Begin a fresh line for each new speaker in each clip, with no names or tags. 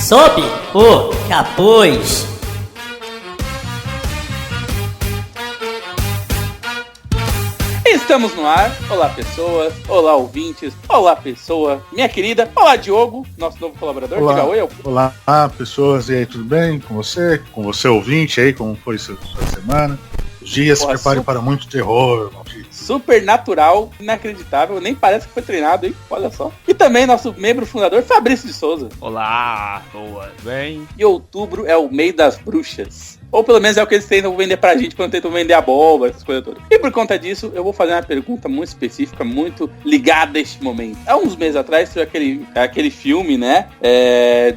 Sob o capuz.
Estamos no ar. Olá, pessoas. Olá, ouvintes. Olá, pessoa. Minha querida. Olá, Diogo, nosso novo colaborador.
Olá.
Diga oi.
Olá, pessoas. E aí, tudo bem com você? Com você, ouvinte aí, como foi sua semana? Os dias se preparem para muito terror, maldito.
Supernatural, inacreditável. Nem parece que foi treinado, hein? Olha só. E também nosso membro fundador, Fabrício de Souza.
Olá, boa, bem?
E outubro é o mês das bruxas. Ou pelo menos é o que eles tentam vender pra gente quando tentam vender abóbora, essas coisas todas. E por conta disso, eu vou fazer uma pergunta muito específica, muito ligada a este momento. Há uns meses atrás, teve aquele filme, né?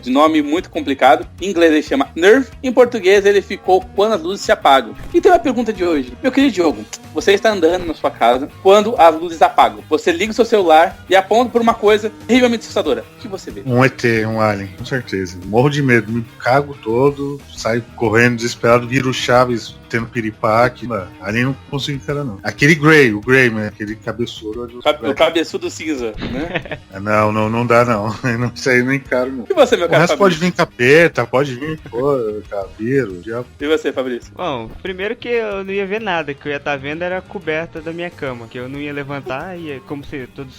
De nome muito complicado. Em inglês ele chama Nerve. Em português ele ficou Quando as Luzes Se Apagam. Então a pergunta de hoje. Meu querido Diogo, você está andando na sua casa quando as luzes apagam. Você liga o seu celular e aponta por uma coisa terrivelmente assustadora. O que você vê?
Um ET, um alien, com certeza. Morro de medo, me cago todo, saio correndo desesperado, viro Chaves tendo piripaque. Ali não consigo encarar, não. Aquele o Grey, né? Aquele cabeçudo.
O cabeçudo cinza, né?
Não dá, não. Isso aí eu não encaro, não.
E você, meu cara?
O resto pode vir capeta, pode vir caveiro, diabo.
E você, Fabrício?
Bom, primeiro que eu não ia ver nada, que eu ia estar vendo era a coberta da minha cama, que eu não ia levantar e como todos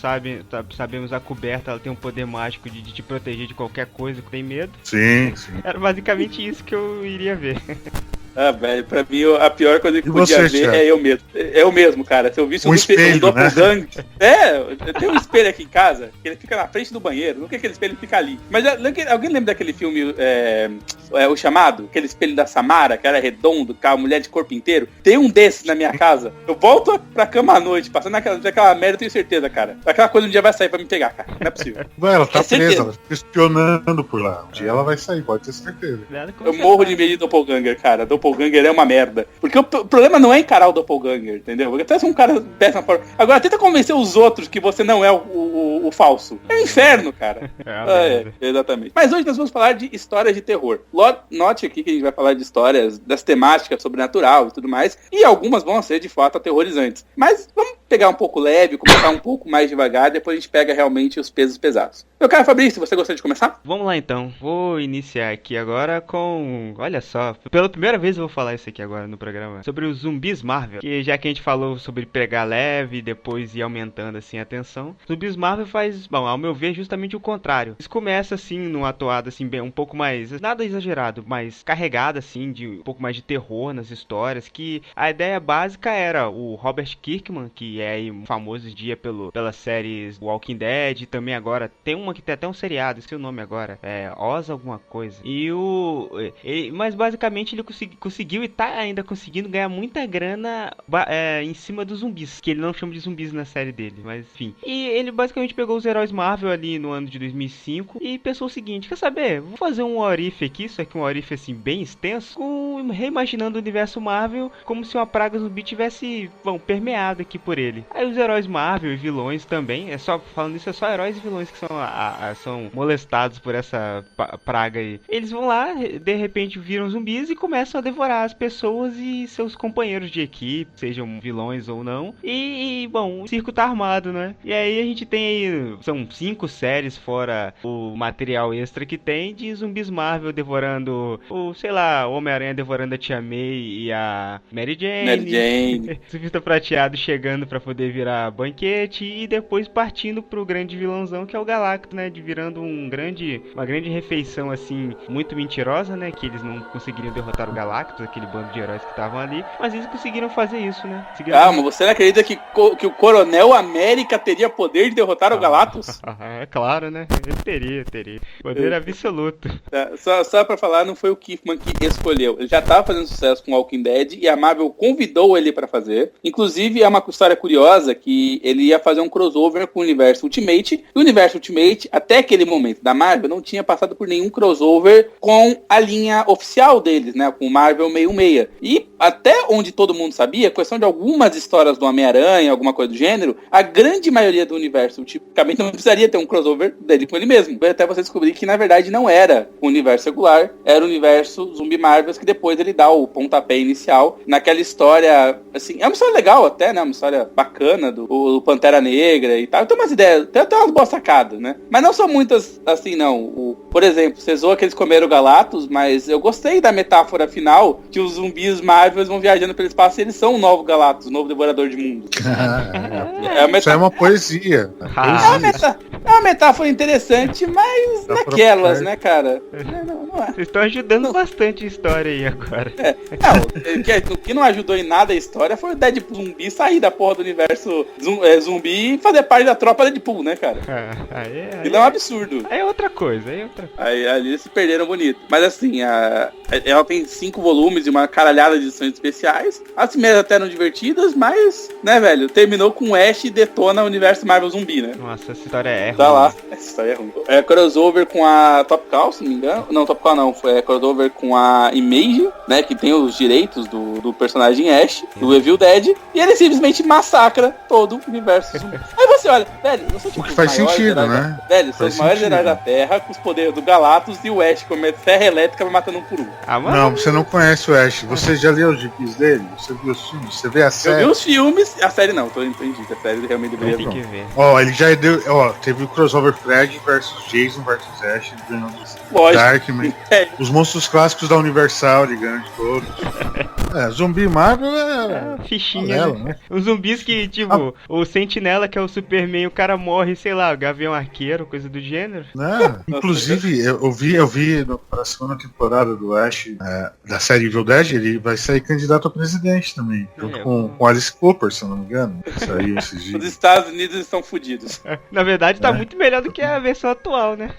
sabemos, a coberta ela tem um poder mágico de te proteger de qualquer coisa que tem medo.
Sim.
Era basicamente isso que eu iria ver.
Ah, velho, pra mim a pior coisa que
e
podia
você,
ver é eu mesmo. É eu mesmo, cara. Se eu visse
um espelho,
doppelganger. Né? Eu tenho um espelho aqui em casa, que ele fica na frente do banheiro. Não que aquele espelho fica ali. Mas alguém lembra daquele filme, O Chamado? Aquele espelho da Samara, que era redondo, com a mulher de corpo inteiro? Tem um desses na minha casa. Eu volto pra cama à noite, passando naquela merda, eu tenho certeza, cara. Aquela coisa um dia vai sair pra me pegar, cara. Não é possível.
Ela tá presa, ela fica espionando por lá. Um dia ela vai sair, pode ter certeza.
Eu morro de medo de doppelganger, cara. Doppelganger é uma merda. Porque o problema não é encarar o doppelganger, entendeu? Porque até se um cara dessa forma. Agora tenta convencer os outros que você não é o falso. É um inferno, cara. Exatamente. Mas hoje nós vamos falar de histórias de terror. Note aqui que a gente vai falar de histórias das temáticas sobrenatural e tudo mais. E algumas vão ser de fato aterrorizantes. Mas vamos pegar um pouco leve, começar um pouco mais devagar, depois a gente pega realmente os pesos pesados. Meu cara Fabrício, você gostaria de começar?
Vamos lá então. Vou iniciar aqui agora com... Olha só, pela primeira vez eu vou falar isso aqui agora no programa. Sobre os zumbis Marvel. Que já que a gente falou sobre pegar leve e depois ir aumentando assim a tensão. Zumbis Marvel faz, bom, ao meu ver, justamente o contrário. Eles começam assim, numa toada assim, bem, um pouco mais, nada exagerado, mas carregada assim, de um pouco mais de terror nas histórias. Que a ideia básica era o Robert Kirkman, que é aí famoso dia pelas séries Walking Dead. E também agora tem uma que tem até um seriado, esqueci o nome agora. É Oz alguma coisa. Mas basicamente ele conseguiu e tá ainda conseguindo ganhar muita grana em cima dos zumbis, que ele não chama de zumbis na série dele, mas enfim. E ele basicamente pegou os heróis Marvel ali no ano de 2005 e pensou o seguinte, quer saber, vou fazer um what if aqui, isso aqui é um what if assim bem extenso, reimaginando o universo Marvel como se uma praga zumbi tivesse, permeado aqui por ele. Aí os heróis Marvel e vilões também, falando isso, é só heróis e vilões que são molestados por essa praga aí. Eles vão lá, de repente viram zumbis e começam a devorar as pessoas e seus companheiros de equipe, sejam vilões ou não. Bom, o circo tá armado, né? E aí a gente tem aí, são 5 séries fora o material extra que tem de zumbis Marvel devorando o Homem-Aranha devorando a Tia May e a Mary Jane. Surfista Prateado chegando pra poder virar banquete e depois partindo pro grande vilãozão que é o Galactus, né? Virando uma grande refeição assim, muito mentirosa, né? Que eles não conseguiriam derrotar o Galactus, aquele bando de heróis que estavam ali, mas eles conseguiram fazer isso, né?
Calma, você não acredita que o Coronel América teria poder de derrotar o Galactus?
É claro, né? Ele teria. Poder absoluto.
Só pra falar, não foi o Kirkman que escolheu. Ele já tava fazendo sucesso com Walking Dead e a Marvel convidou ele pra fazer. Inclusive, é uma história curiosa que ele ia fazer um crossover com o Universo Ultimate. E o Universo Ultimate, até aquele momento da Marvel, não tinha passado por nenhum crossover com a linha oficial deles, né? Com o Marvel 616. E até onde todo mundo sabia, questão de algumas histórias do Homem-Aranha, alguma coisa do gênero, a grande maioria do universo, tipicamente, não precisaria ter um crossover dele com ele mesmo. Até você descobrir que, na verdade, não era o universo regular, era o universo Zumbi Marvels, que depois ele dá o pontapé inicial naquela história, assim, é uma história legal até, né? Uma história bacana, o Pantera Negra e tal. Tem umas ideias, tem até umas boas sacadas, né? Mas não são muitas, assim, não. Por exemplo, você zoa que eles comeram Galactus, mas eu gostei da metáfora final que os zumbis Marvel vão viajando pelo espaço e eles são o novo Galactus, o novo devorador de mundos.
Isso é uma poesia.
É uma metáfora interessante, mas naquelas, né, cara? Não é.
Vocês estão ajudando bastante a história aí agora.
O que não ajudou em nada a história foi o Deadpool zumbi sair da porra do universo zumbi e fazer parte da tropa Deadpool, né, cara? Isso é um absurdo.
Aí é outra coisa,
Aí ali eles se perderam bonito. Mas assim, ela tem 5 volumes e uma caralhada de edições especiais. As primeiras até eram divertidas, mas, né, velho, terminou com o Ash e detona o universo Marvel zumbi, né?
Nossa, essa história é ruim.
Tá lá, essa história é ruim. É crossover com a Top Cow, se não me engano. Não, Top Cow não, foi crossover com a Image, né, que tem os direitos do personagem Ash, do Evil Dead, e ele simplesmente massacra todo o universo zumbi. Aí você olha, velho, não sou tipo
o que faz sentido, né?
Velho, são os maiores heróis da Terra, com os poderes do Galactus e o Ash com serra elétrica vai matando um por um.
Não, você não conhece o Ash. Você já leu os gibis dele? Você viu os filmes? Você vê a série?
Eu vi os filmes, a série não, entendi que a série realmente deveria
ter que ver.
Ele já deu. Teve o crossover Fred versus Jason versus Ash, ganhando Darkman. Os monstros clássicos da Universal, ele ganha de todos. Zumbi Marvel
fichinha, né? Os zumbis que, tipo, o Sentinela, que é o Superman, o cara morre, sei lá, o Gavião Arqueiro, coisa do gênero.
Inclusive, eu vi pra segunda temporada do Ash, da série Evil Dead, ele vai sair candidato a presidente também, junto com Alice Cooper, se eu não me engano. Saiu esses dias.
Os Estados Unidos estão fodidos.
Na verdade, tá muito melhor do que a versão atual, né?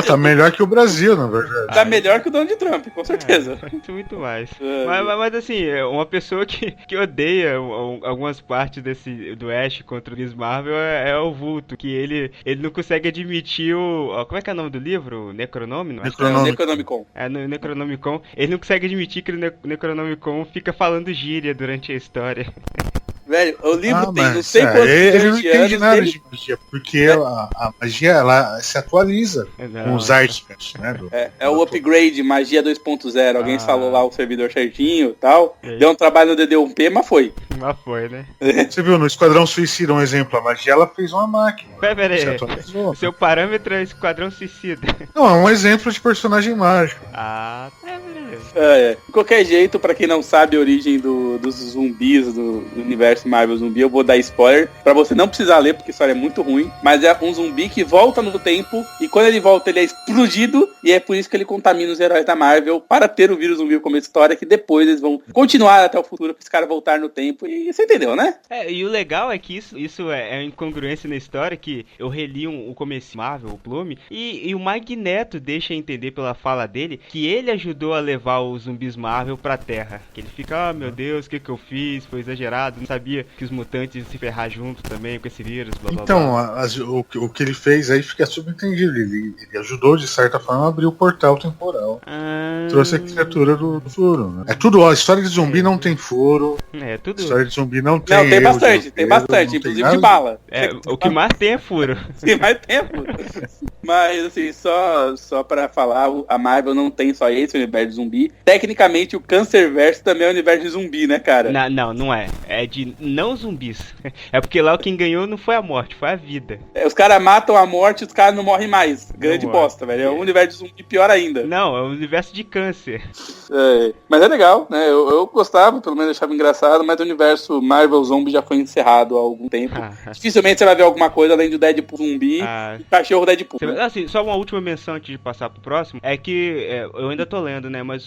Tá melhor que o Brasil, na verdade.
Tá melhor que o Donald Trump, com certeza.
Muito mais. Mas assim, uma pessoa que odeia algumas partes do Ash contra o Miss Marvel é o Vulto, que ele não consegue admitir como é que é o nome do livro? Necronome?
Necronomicon.
No Necronomicon. Ele não consegue admitir que o Necronomicon fica falando gíria durante a história.
Velho, o livro tem não sei quantos
ele não entende nada de magia, porque a magia ela se atualiza com os artigos, né?
É o upgrade, magia 2.0. Alguém instalou lá o servidor certinho e tal. Deu um trabalho no DD1P, mas foi.
Mas foi, né?
Você viu, no Esquadrão Suicida, um exemplo, a magia ela fez uma máquina.
Pera aí. O seu parâmetro é Esquadrão Suicida.
Não, é um exemplo de personagem mágico.
De qualquer jeito, pra quem não sabe a origem dos zumbis do universo Marvel zumbi, eu vou dar spoiler pra você não precisar ler, porque a história é muito ruim, mas é um zumbi que volta no tempo, e quando ele volta ele é explodido, e é por isso que ele contamina os heróis da Marvel, para ter o vírus zumbi como história, que depois eles vão continuar até o futuro pra esse cara voltar no tempo, e você entendeu, né?
E o legal é que isso é incongruência na história, que eu reli o começo Marvel, o Plume, e o Magneto deixa entender pela fala dele que ele ajudou a levar os zumbis Marvel pra Terra, que ele fica, meu Deus, o que eu fiz, foi exagerado, não sabia que os mutantes iam se ferrar junto também com esse vírus, blá blá blá.
O que ele fez aí fica subentendido. Ele ajudou, de certa forma, a abrir o portal temporal. Trouxe a criatura do furo, né? É tudo, a história de zumbi não tem furo.
Tudo.
A história de zumbi não tem.
Não, tem bastante, inclusive de bala.
O que mais tem é furo.
Tem mais tempo. Mas, assim, só pra falar, a Marvel não tem só esse universo de zumbi. Tecnicamente, o Cancerverse também é um universo de zumbi, né, cara?
Não é. É de não zumbis. É porque lá quem ganhou não foi a morte, foi a vida.
Os caras matam a morte e os caras não morrem mais. Grande bosta, velho. É um universo de zumbi pior ainda.
Não, é um universo de câncer.
Mas é legal, né? Eu gostava, pelo menos achava engraçado, mas o universo Marvel Zombie já foi encerrado há algum tempo. Dificilmente você vai ver alguma coisa além do Deadpool zumbi e cachorro Deadpool. Né?
Assim, só uma última menção antes de passar pro próximo, é que eu ainda tô lendo, né? Mas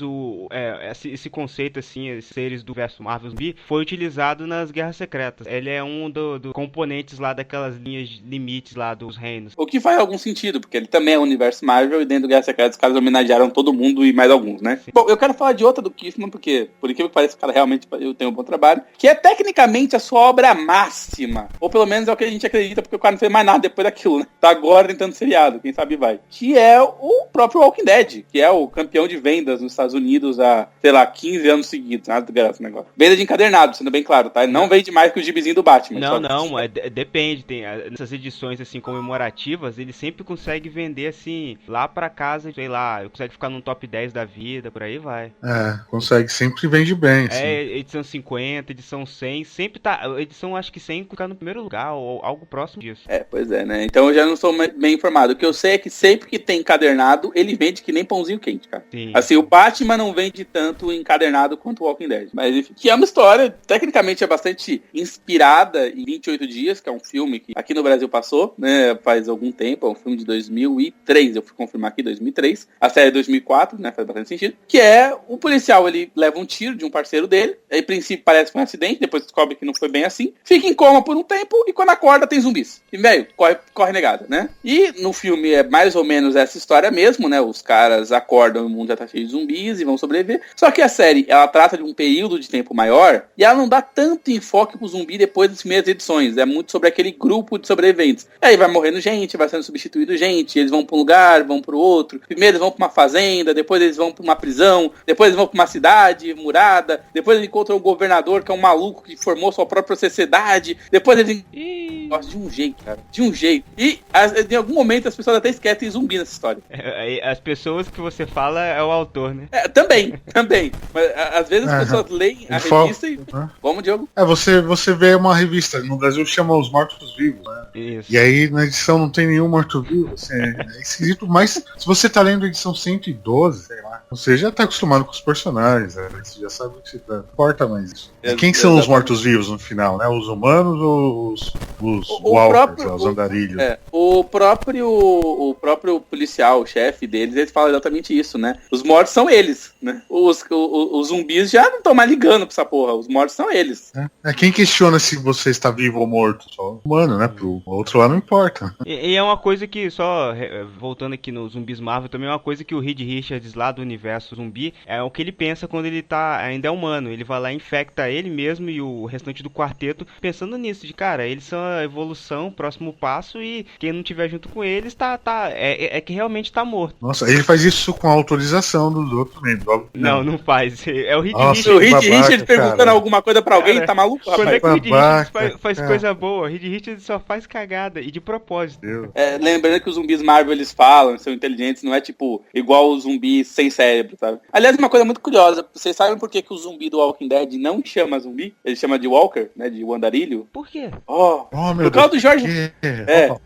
esse conceito, assim, esses seres do universo Marvel zumbi, foi utilizado nas Guerras Secretas. Ele é um dos componentes lá daquelas linhas de limites lá dos reinos.
O que faz algum sentido, porque ele também é o universo Marvel e dentro do Guerra Secreta os caras homenagearam todo mundo e mais alguns, né? Sim. Bom, eu quero falar de outra do Kiffman, porque, por incrível que pareça, o cara realmente tem um bom trabalho, que é tecnicamente a sua obra máxima, ou pelo menos é o que a gente acredita, porque o cara não fez mais nada depois daquilo, né? Tá agora tentando seriado, quem sabe vai. Que é o próprio Walking Dead, que é o campeão de vendas nos Estados Unidos há, sei lá, 15 anos seguidos. Nada do graça esse negócio. Venda de encadernado, sendo bem claro, tá? Ele não vende mais que o gibizinho do Batman.
Depende. Tem essas edições, assim, comemorativas, ele sempre consegue vender, assim, lá pra casa, sei lá, consegue ficar num top 10 da vida, por aí vai.
Consegue, sempre vende bem, assim.
Edição 50, edição 100, sempre tá, edição acho que 100 ficar no primeiro lugar, ou algo próximo disso.
Pois é, né? Então eu já não sou bem informado. O que eu sei é que sempre que tem encadernado, ele vende que nem pãozinho quente, cara.
Sim.
Assim, o Batman não vende tanto encadernado quanto o Walking Dead. Mas enfim, que é uma história, tecnicamente é bastante inspirada em 28 Dias, que é um filme que aqui no Brasil passou, né? Faz algum tempo, é um filme de 2003, eu fui confirmar aqui, 2003. A série é 2004, né? Faz bastante sentido. Que é o policial, ele leva um tiro de um parceiro dele, aí, em princípio parece que foi um acidente, depois descobre que não foi bem assim, fica em coma por um tempo e quando acorda tem zumbis. E, velho, corre negada, né? E no filme é mais ou menos essa história mesmo, né? Os caras acordam e o mundo já tá cheio de zumbis e vão sobreviver. Só que a série, ela trata de um período de tempo maior e ela não dá tanto enfoque pro zumbi depois das primeiras edições. É muito sobre aquele grupo de sobreviventes. Aí vai morrendo gente, vai sendo substituído gente, eles vão pra um lugar, vão pro outro. Primeiro eles vão pra uma fazenda, depois eles vão pra uma prisão, depois eles vão pra uma cidade murada, depois eles encontram o governador, que é um maluco que formou sua própria sociedade, depois eles... Nossa, de um jeito, cara. De um jeito. E em algum momento as pessoas até esquecem zumbi nessa história.
As pessoas que você fala é o autor, né?
Também. Mas às vezes as pessoas leem a revista e... Vamos, Diogo?
Você vê uma revista, no Brasil chama Os Mortos-Vivos, né?
Isso.
E aí na edição não tem nenhum morto-vivo, assim, é esquisito, mas se você tá lendo a edição 112, sei lá, você já tá acostumado com os personagens, né? Você já sabe o que se trata. Não importa mais isso. E quem são os mortos-vivos no final, né? Os humanos ou os walkers, os andarilhos?
O próprio policial, o chefe deles, ele fala exatamente isso, né? Os mortos são eles, né? Os zumbis já não estão mais ligando pra essa porra. Os mortos são eles.
Quem questiona se você está vivo ou morto? Só o humano, né? Pro outro lá não importa.
E é uma coisa que, só voltando aqui no Zumbis Marvel, também é uma coisa que o Reed Richards lá do universo zumbi, é o que ele pensa quando ele ainda é humano. Ele vai lá e infecta ele mesmo e o restante do quarteto pensando nisso, de cara, eles são a evolução, o próximo passo, e quem não tiver junto com eles é que realmente tá morto.
Nossa, ele faz isso com a autorização dos outros membros.
Não faz. É o Reed Richards.
O Reed Richards perguntando alguma coisa pra alguém, tá maluco,
rapaz? Quando é que o Reed Richards faz coisa boa? O Reed Richards só faz cagada, e de propósito.
Lembrando que os zumbis Marvel, eles falam, são inteligentes, não é tipo igual os zumbis sem cérebro, sabe? Aliás, uma coisa muito curiosa, vocês sabem por que o zumbi do Walking Dead não chama zumbi? Ele chama de Walker, né, de andarilho?
Por quê?
Por causa do Jorge...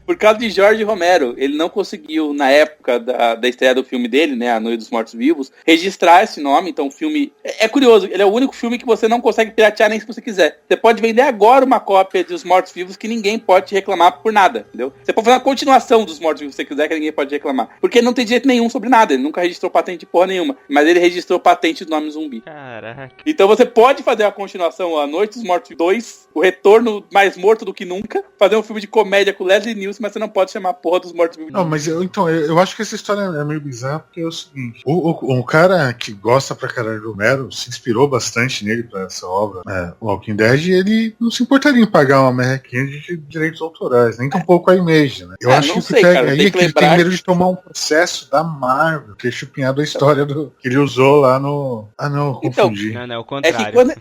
por causa de Jorge Romero. Ele não conseguiu, na época da estreia do filme dele, né, A Noite dos Mortos-Vivos, registrar esse nome, então o filme... É curioso, ele é o único filme que você não consegue piratear nem se você quiser. Você pode vender agora uma cópia dos Mortos-Vivos que ninguém pode te reclamar por nada, entendeu? Você pode fazer uma continuação dos Mortos-Vivos se você quiser, que ninguém pode reclamar. Porque ele não tem direito nenhum sobre nada, ele nunca registrou patente de porra nenhuma, mas ele registrou patente do nome zumbi.
Caraca.
Então você pode fazer a continuação A Noite dos Mortos 2, O Retorno Mais Morto do que Nunca, fazer um filme de comédia com Leslie Nielsen, mas você não pode chamar a porra dos Mortos-Vivos.
Não, mas eu acho que essa história é meio bizarra, porque é o seguinte, o cara que gosta pra caralho do Romero se inspirou bastante nele pra essa obra, o Walking Dead, e ele não se importaria em pagar uma merrequinha de direitos autorais, nem tampouco a Image, né? Eu acho que aí é que ele tem medo de tomar um processo da Marvel, ter chupinhado a história que ele usou lá no... confundi.
Não, o contrário.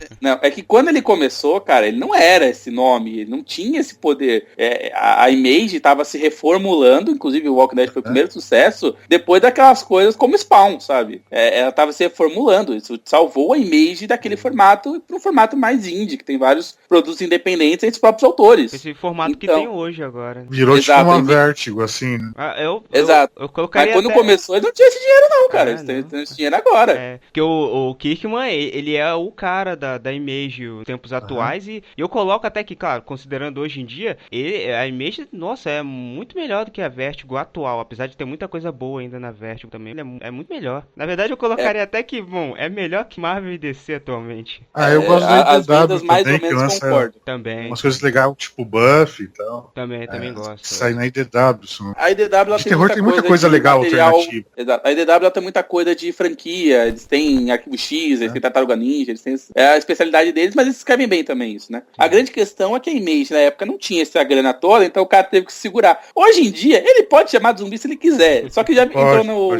É que quando ele começou, cara, ele não era esse nome, ele não tinha esse poder. A Image tava se reformulando, inclusive o Walking Dead foi o primeiro sucesso, depois daquelas coisas como Spawn, sabe? Ela tava se reformulando, isso salvou a Image daquele formato para um formato mais indie, que tem vários produtos independentes entre os próprios autores.
Esse formato que tem hoje agora.
Virou tipo uma Vertigo, assim, né?
Exato.
Eu colocaria
mas quando começou, ele não tinha esse dinheiro não, cara. Eles têm esse dinheiro agora.
Porque o Kirkman, ele é o cara da Image nos tempos atuais, e eu coloco até que, claro, considerando hoje em dia, a Image, nossa, é muito melhor do que a Vertigo atual, apesar de ter muita coisa boa ainda na Vertigo também, é muito melhor. Na verdade, eu colocaria até que, bom, é melhor que Marvel e DC atualmente.
Eu gosto da
as vendas mais ou menos concordo.
Também.
Umas coisas legais, tipo Buffy e tal.
Também gosto.
Sai na IDW.
A IDW
tem muita coisa legal alternativa.
Exato. A IDW tem muita coisa de franquia, eles têm Arquivo X, eles têm Tartaruga Ninja, eles têm a especialidade deles, mas eles escrevem bem também isso, né? A grande questão é que a Image na época não tinha essa grana toda, então o cara teve que se segurar. Hoje em dia, ele pode chamar de zumbi se ele quiser, só que já entrou no...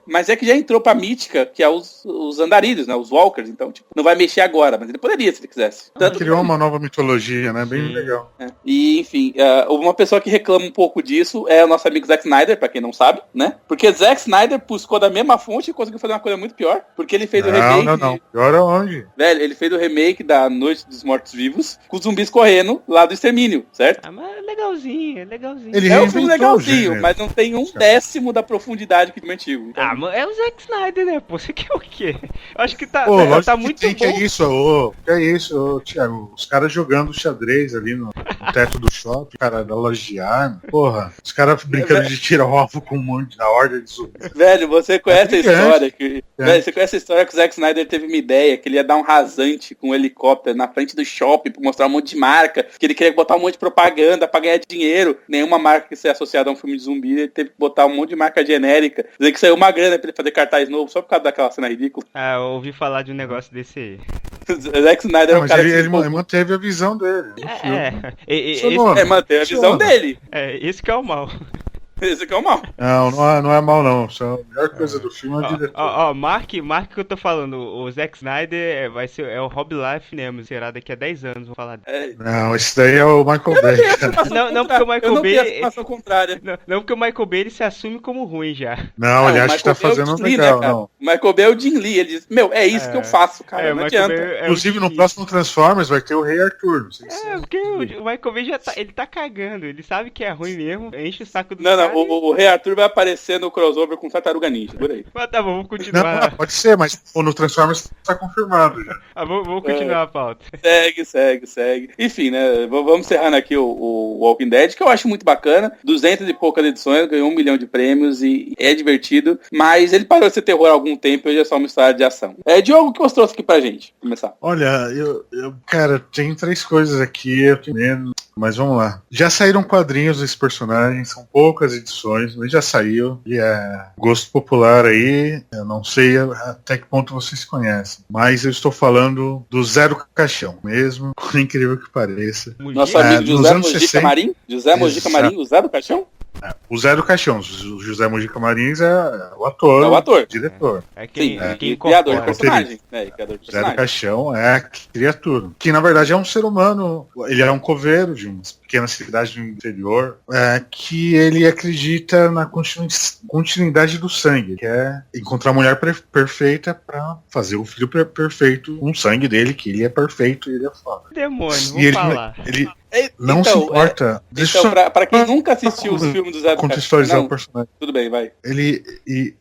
mas é que já entrou pra mítica mágica, que é os andarilhos, né? Os walkers. Então, tipo, não vai mexer agora, mas ele poderia se ele quisesse. Tanto
Criou uma nova mitologia, né? Bem legal.
E, enfim, uma pessoa que reclama um pouco disso é o nosso amigo Zack Snyder, pra quem não sabe, né? Porque Zack Snyder buscou da mesma fonte e conseguiu fazer uma coisa muito pior. Porque ele fez o remake...
Não. Pior aonde?
Velho, ele fez o remake da Noite dos Mortos-Vivos com os zumbis correndo lá do Extermínio, certo?
Ah, mas é legalzinho.
Ele
É um filme
reinventou o
legalzinho,
gênero.
mas não tem 1/10 da profundidade que o antigo. Então,
Ah, mas é o Zack Snyder, né, pô? Você quer o quê? Eu acho que tá
Lógico
tá
que
muito
tem,
bom.
que é isso, Thiago. Os caras jogando xadrez ali no teto do shopping, cara, da loja de arma. Porra, os caras brincando de tirar o alvo com um monte da horda de zumbis.
velho, você conhece a história que...
É.
Velho, você conhece a história que o Zack Snyder teve uma ideia que ele ia dar um rasante com um helicóptero na frente do shopping pra mostrar um monte de marca, que ele queria botar um monte de propaganda pra ganhar dinheiro. Nenhuma marca que seja associada a um filme de zumbi, ele teve que botar um monte de marca genérica. Dizer que saiu uma grana pra ele fazer cartaz novo só por causa daquela cena ridícula.
Ah, eu ouvi falar de um negócio desse aí.
O Zack Snyder é
Não,
um
mas
cara
ele
que...
manteve a visão dele. no filme.
É, manter a visão dele.
Esse que é o mal.
Esse que é o mal.
Não é mal, não. Só a melhor coisa do filme é o diretor.
Mark que eu tô falando, o Zack Snyder é o Rob Life mesmo, será daqui a 10 anos, vou falar.
Não, esse daí é o Michael Bay, cara.
Não, porque o
Eu
Michael
não tenho a
Bay...
afirmação contrária.
Não, porque o Michael Bay ele se assume como ruim já.
Não, ele
o
acha que tá
Michael Bay é o
fazendo
Jim Lee,
legal,
né, cara?
não.
O Michael Bay é o Jim Lee, ele diz, é isso que eu faço, cara, não
Michael
adianta.
Bay
Inclusive, no próximo Transformers vai ter o Rei Arthur. Não sei se
porque o Michael Bay ele tá cagando, ele sabe que é ruim mesmo, enche o saco do
Não,
cara.
o Rei Arthur vai aparecer no crossover com Tartaruga Ninja, por aí.
Mas tá bom, vamos
Não,
continuar.
pode ser, mas no Transformers tá confirmado já.
Vamos continuar a pauta.
Segue. Enfim, né, vamos encerrando aqui o Walking Dead, que eu acho muito bacana. 200 e poucas edições, ganhou 1 milhão de prêmios e é divertido, mas ele parou de ser terror há algum tempo e hoje é só uma história de ação. Diogo, o que você trouxe aqui pra gente? Começar.
Olha, cara, tem 3 coisas aqui, eu tenho medo, mas vamos lá. Já saíram quadrinhos desse personagem, são poucas edições, mas já saiu, e é gosto popular aí, eu não sei até que ponto vocês conhecem, mas eu estou falando do Zero Caixão mesmo, por incrível que pareça.
Nosso amigo
nos
José
anos
Mojica
60,
Marim? José Mojica Marim, o Zé do Caixão?
O Zero Caixão, o José Mojica Marins é o ator,
É o ator.
o diretor.
É
Sim,
quem
e criador de
incorpora.
personagem. Criador de
Zé do
personagem.
Caixão é a criatura. Que na verdade é um ser humano. Ele é um coveiro de uma pequena cidade do interior. Que ele acredita na continuidade do sangue. Que é encontrar a mulher perfeita pra fazer o filho perfeito com o sangue dele, que ele é perfeito e ele é foda.
Demônio,
E
vamos
ele,
falar.
ele não se importa. Deixa
Então,
eu
pra quem nunca assistiu os filmes do Zé do
contextualizar
Caixão...
o personagem.
Tudo bem, vai.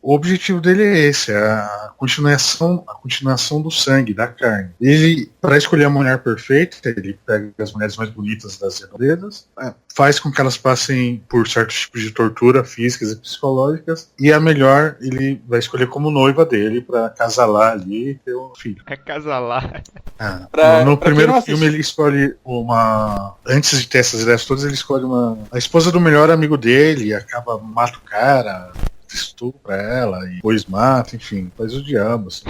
O objetivo dele é esse, é a continuação do sangue, da carne. Ele, para escolher a mulher perfeita, ele pega as mulheres mais bonitas das redondas, faz com que elas passem por certos tipos de tortura físicas e psicológicas, e a melhor ele vai escolher como noiva dele para casalar ali e ter um filho.
É casalar.
No
pra
primeiro
quem não
filme ele escolhe antes de ter essas ideias todas, ele escolhe a esposa do melhor amigo dele e acaba mata o cara, estupra ela e depois mata, enfim, faz o diabo, assim.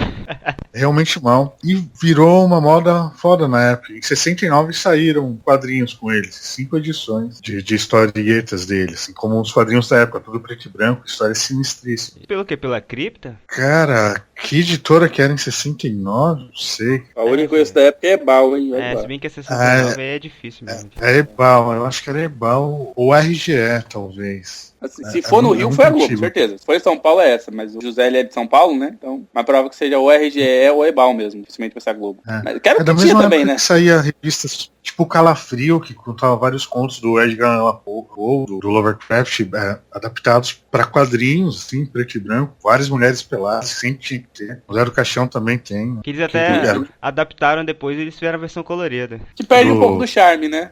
É realmente mal. E virou uma moda foda na época. Em 69 saíram quadrinhos com ele, 5 edições de historietas dele, assim, como os quadrinhos da época, tudo preto e branco, história sinistríssima.
Pelo quê? Pela cripta?
Cara, que editora que era em 69? Não sei.
A única coisa da época é Bal, hein?
Se bem que a 69 aí é difícil mesmo.
É Ebal, eu acho que era Ebal ou RGE, talvez.
Assim, se for no Rio,
muito
foi a Globo,
antigo.
certeza. Se for em São Paulo, é essa. Mas o José ele é de São Paulo, né? Então, mais provável que seja o RGE ou o Ebal mesmo. Dificilmente vai ser a Globo. Mas quero
da
que tinha
mesma
também,
época
né?
que saía revistas tipo Calafrio, que contava vários contos do Edgar Allan Poe, do Lovecraft, adaptados para quadrinhos, assim, preto e branco. Várias mulheres peladas, sempre tinha que ter. O Zé do Caixão também tem.
Que eles até adaptaram depois e eles fizeram a versão colorida.
Que perde um pouco do charme, né?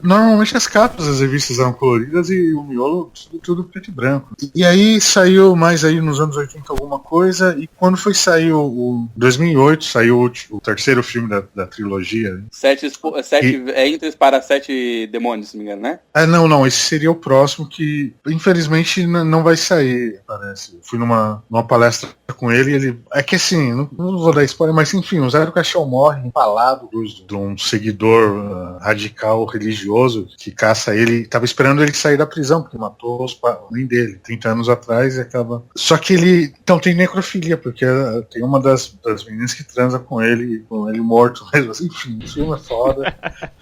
Normalmente as capas das revistas eram coloridas e o miolo tudo preto e branco. E aí saiu mais aí nos anos 80 alguma coisa, e quando foi sair o 2008, saiu o terceiro filme da trilogia.
7 Inters para 7 demônios, se não me engano, né?
Não, esse seria o próximo que infelizmente não vai sair, parece. Fui numa palestra com ele. É que assim, não vou dar spoiler, mas enfim, o Zé do Caixão morre empalado de um seguidor radical religioso que caça ele. Tava esperando ele sair da prisão, porque matou a mãe dele 30 anos atrás e acaba. Só que ele. Então tem necrofilia, porque tem uma das meninas que transa com ele morto. Mas, enfim, o filme é foda.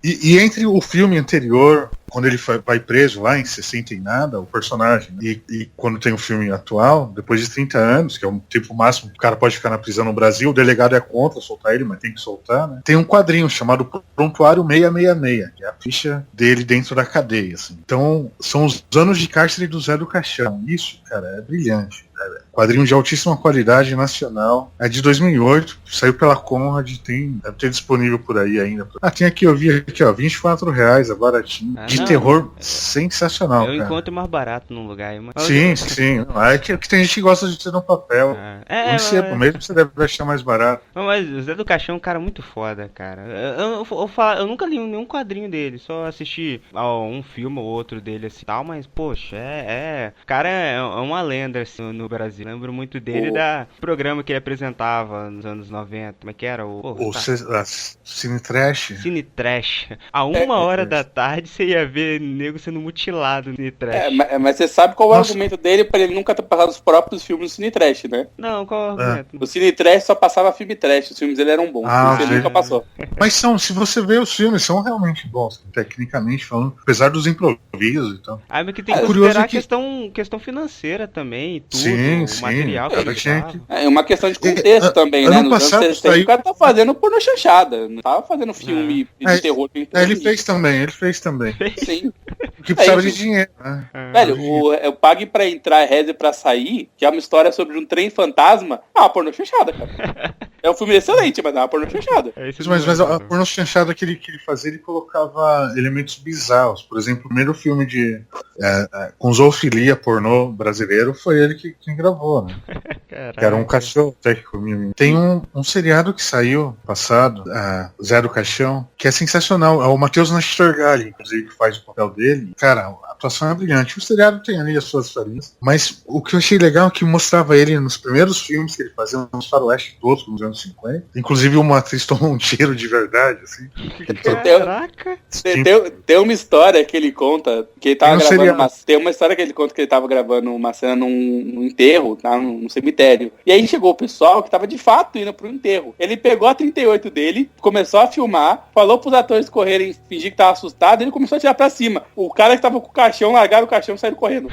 E entre o filme anterior, quando ele vai preso lá em 60 e nada, o personagem, e quando tem o filme atual, depois de 30 anos, que é um tempo máximo que o cara pode ficar na prisão no Brasil, o delegado é contra soltar ele, mas tem que soltar, né? Tem um quadrinho chamado Prontuário 666, que é a ficha dele dentro da cadeia, assim. Então, são os anos de cárcere do Zé do Caixão. Isso, cara, é brilhante. Quadrinho de altíssima qualidade nacional. É de 2008, saiu pela Conrad, deve ter disponível por aí ainda. Tem aqui, eu vi aqui, ó, R$24, é baratinho. De terror sensacional,
eu
cara.
encontro mais barato num lugar aí. Mas...
Sim. É que tem gente que gosta de ter no papel. Mesmo você deve achar mais barato.
Mas o Zé do Caixão é um cara muito foda, cara. Eu nunca li nenhum quadrinho dele, só assisti um filme ou outro dele assim tal, mas, poxa, o cara é uma lenda assim, no Brasil. Lembro muito dele da programa que ele apresentava nos anos 90. Como é que era?
Cine Trash.
Cine Trash. A 1h da tarde você ia ver nego sendo mutilado no Cine Trash.
Mas você sabe qual é o argumento dele pra ele nunca ter passado os próprios filmes no Cine Trash, né?
Não, qual é o argumento?
O Cine Trash só passava filme trash, os filmes dele eram bons. Ele nunca passou.
Mas se você vê os filmes, são realmente bons, tecnicamente falando, apesar dos improvisos e tal.
Mas que tem que considerar a questão financeira também, tudo.
Sim,
o material que ele
gente.
É uma questão de contexto também, né? Nos anos 60 o cara tá fazendo porno chanchada. Não tava fazendo filme de terror.
Ele fez também.
Sim.
Que precisava de dinheiro, né?
Velho, o Pague Pra Entrar, Reze Pra Sair, que é uma história sobre um trem fantasma, porno chanchada, cara. É um filme excelente, mas é uma porno chanchada.
Mas a porno chanchada que ele fazia, ele colocava elementos bizarros. Por exemplo, o primeiro filme com zoofilia pornô brasileiro foi ele que gravou, né? Que era um cachorro até que comia. Tem um seriado que saiu passado, Zé do Caixão, que é sensacional. É o Matheus Nastorgali, inclusive, que faz o papel dele. Cara, a atuação é brilhante. O seriado tem ali as suas farinhas. Mas o que eu achei legal é que mostrava ele nos primeiros filmes que ele fazia, nos faroeste todos, nos anos 50. Inclusive uma atriz tomou um tiro de verdade, assim.
Caraca!
Tem uma história que ele conta que ele tava gravando tem uma história que ele conta que ele tava gravando uma cena num enterro, tá? Num cemitério. E aí chegou o pessoal que tava de fato indo pro enterro. Ele pegou a 38 dele, começou a filmar, falou pros atores correrem, fingir que tava assustado, e ele começou a tirar pra cima. O cara que tava com o caixão, largaram o caixão e saíram correndo.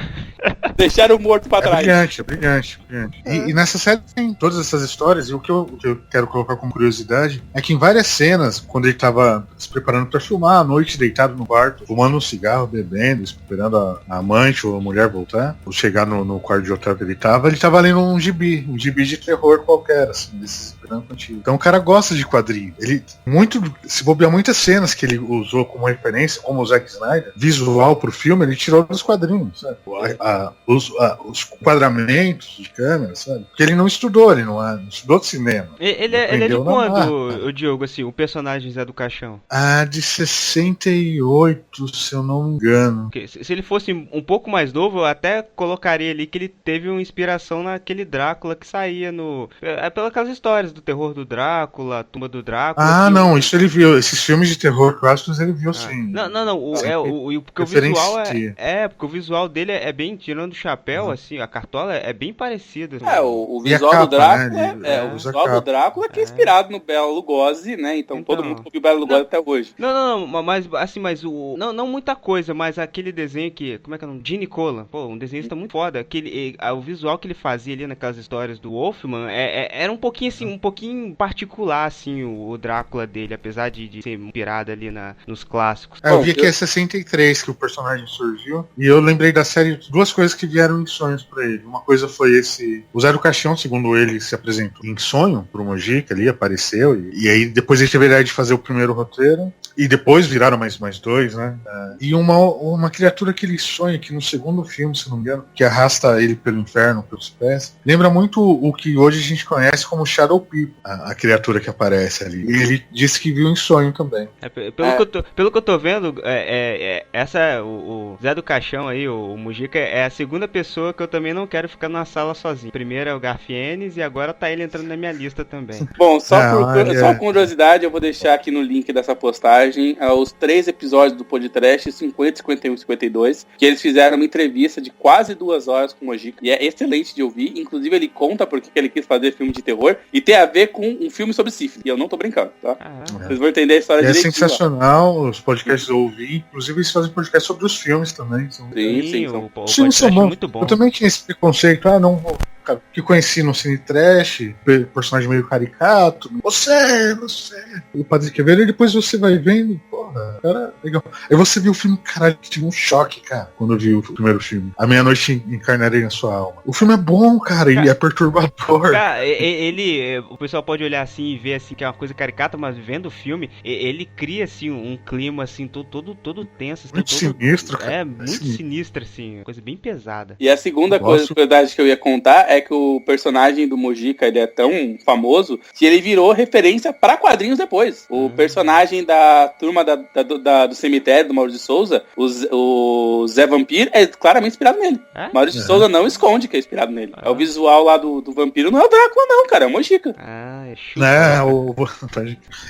Deixaram o morto pra trás.
É brilhante. E nessa série tem todas essas histórias, e o que eu quero colocar como curiosidade é que em várias cenas, quando ele tava se preparando pra filmar, à noite, deitado no quarto, fumando um cigarro, bebendo, esperando a amante ou a mulher voltar, ou chegar no quarto de hotel que ele tava lendo um gibi de terror qualquer, assim, desses antigo. Então o cara gosta de quadrinho. Ele se bobear muitas cenas que ele usou como referência, como o Zack Snyder, visual pro filme, ele tirou dos quadrinhos, sabe? Os enquadramentos de câmera, sabe? Porque ele não estudou, não estudou de cinema.
Ele é de quando, o Diogo, assim, o personagem Zé do Caixão?
De 68, se eu não me engano.
Se ele fosse um pouco mais novo, eu até colocaria ali que ele teve uma inspiração naquele Drácula que saía pelas histórias do terror do Drácula, a tumba do Drácula.
Não, isso ele viu. Esses filmes de terror clássicos ele viu sim.
Não. Porque o visual porque o visual dele é bem, tirando o chapéu, assim, a cartola é bem parecida. Assim.
O visual do Drácula, o visual do Drácula que é inspirado no Bela Lugosi, né? Então todo mundo ouviu Bela Lugosi até hoje.
Não, mas assim, não muita coisa, mas aquele desenho que, como é que é o nome? Gene Colan, pô, um desenhista muito foda, o visual que ele fazia ali naquelas histórias do Wolfman era um pouquinho assim, um pouquinho particular, assim, o Drácula dele, apesar de ser inspirado ali nos clássicos.
Eu vi que é 63 que o personagem surgiu, e eu lembrei da série, duas coisas que vieram em sonhos pra ele. Uma coisa foi o Zé do Caixão, segundo ele, se apresentou em sonho pro Mojica ali, apareceu, e aí depois ele teve a ideia de fazer o primeiro roteiro, e depois viraram mais dois, né? E uma criatura que ele sonha, que no segundo filme, se não me engano, que arrasta ele pelo inferno, pelos pés, lembra muito o que hoje a gente conhece como Shadow Pipo, a criatura que aparece ali. E ele disse que viu em sonho também.
Pelo que eu tô vendo, o Zé do Caixão aí, o Mujica, é a segunda pessoa que eu também não quero ficar numa sala sozinho. Primeiro é o Garfienes e agora tá ele entrando na minha lista também.
Bom, só curiosidade, eu vou deixar aqui no link dessa postagem os 3 episódios do podcast 50, 51 e 52, que eles fizeram uma entrevista de quase 2 horas com o Mujica, e é excelente de ouvir. Inclusive ele conta porque ele quis fazer filme de terror e tem a ver com um filme sobre sífilis, e eu não tô brincando, tá? Vocês vão entender a história direitinho.
É sensacional, os podcasts eu ouvi, inclusive eles fazem podcast sobre os filmes também.
Sim,
o
filmes são bons.
Muito bom.
Eu também tinha esse preconceito, não vou... que conheci no Cine Trash, personagem meio caricato, você, o Padre Quevedo, e depois você vai vendo, porra, cara, legal. Aí você viu o filme, caralho, que tive um choque, cara, quando eu vi o primeiro filme. A Meia-Noite Encarnarei na Sua Alma. O filme é bom, cara, ele é perturbador.
Cara, o pessoal pode olhar assim e ver assim que é uma coisa caricata, mas vendo o filme, ele cria assim um clima assim todo tenso, assim,
muito sinistro, cara.
É muito sinistro assim, coisa bem pesada.
E a segunda curiosidade que eu ia contar é que o personagem do Mujica, ele é tão famoso que ele virou referência para quadrinhos depois. O personagem da turma do cemitério do Maurício de Souza, o Zé Vampiro, é claramente inspirado nele. Maurício de Souza não esconde que é inspirado nele. É o visual lá do vampiro, não é o Drácula não, cara, é o Mujica.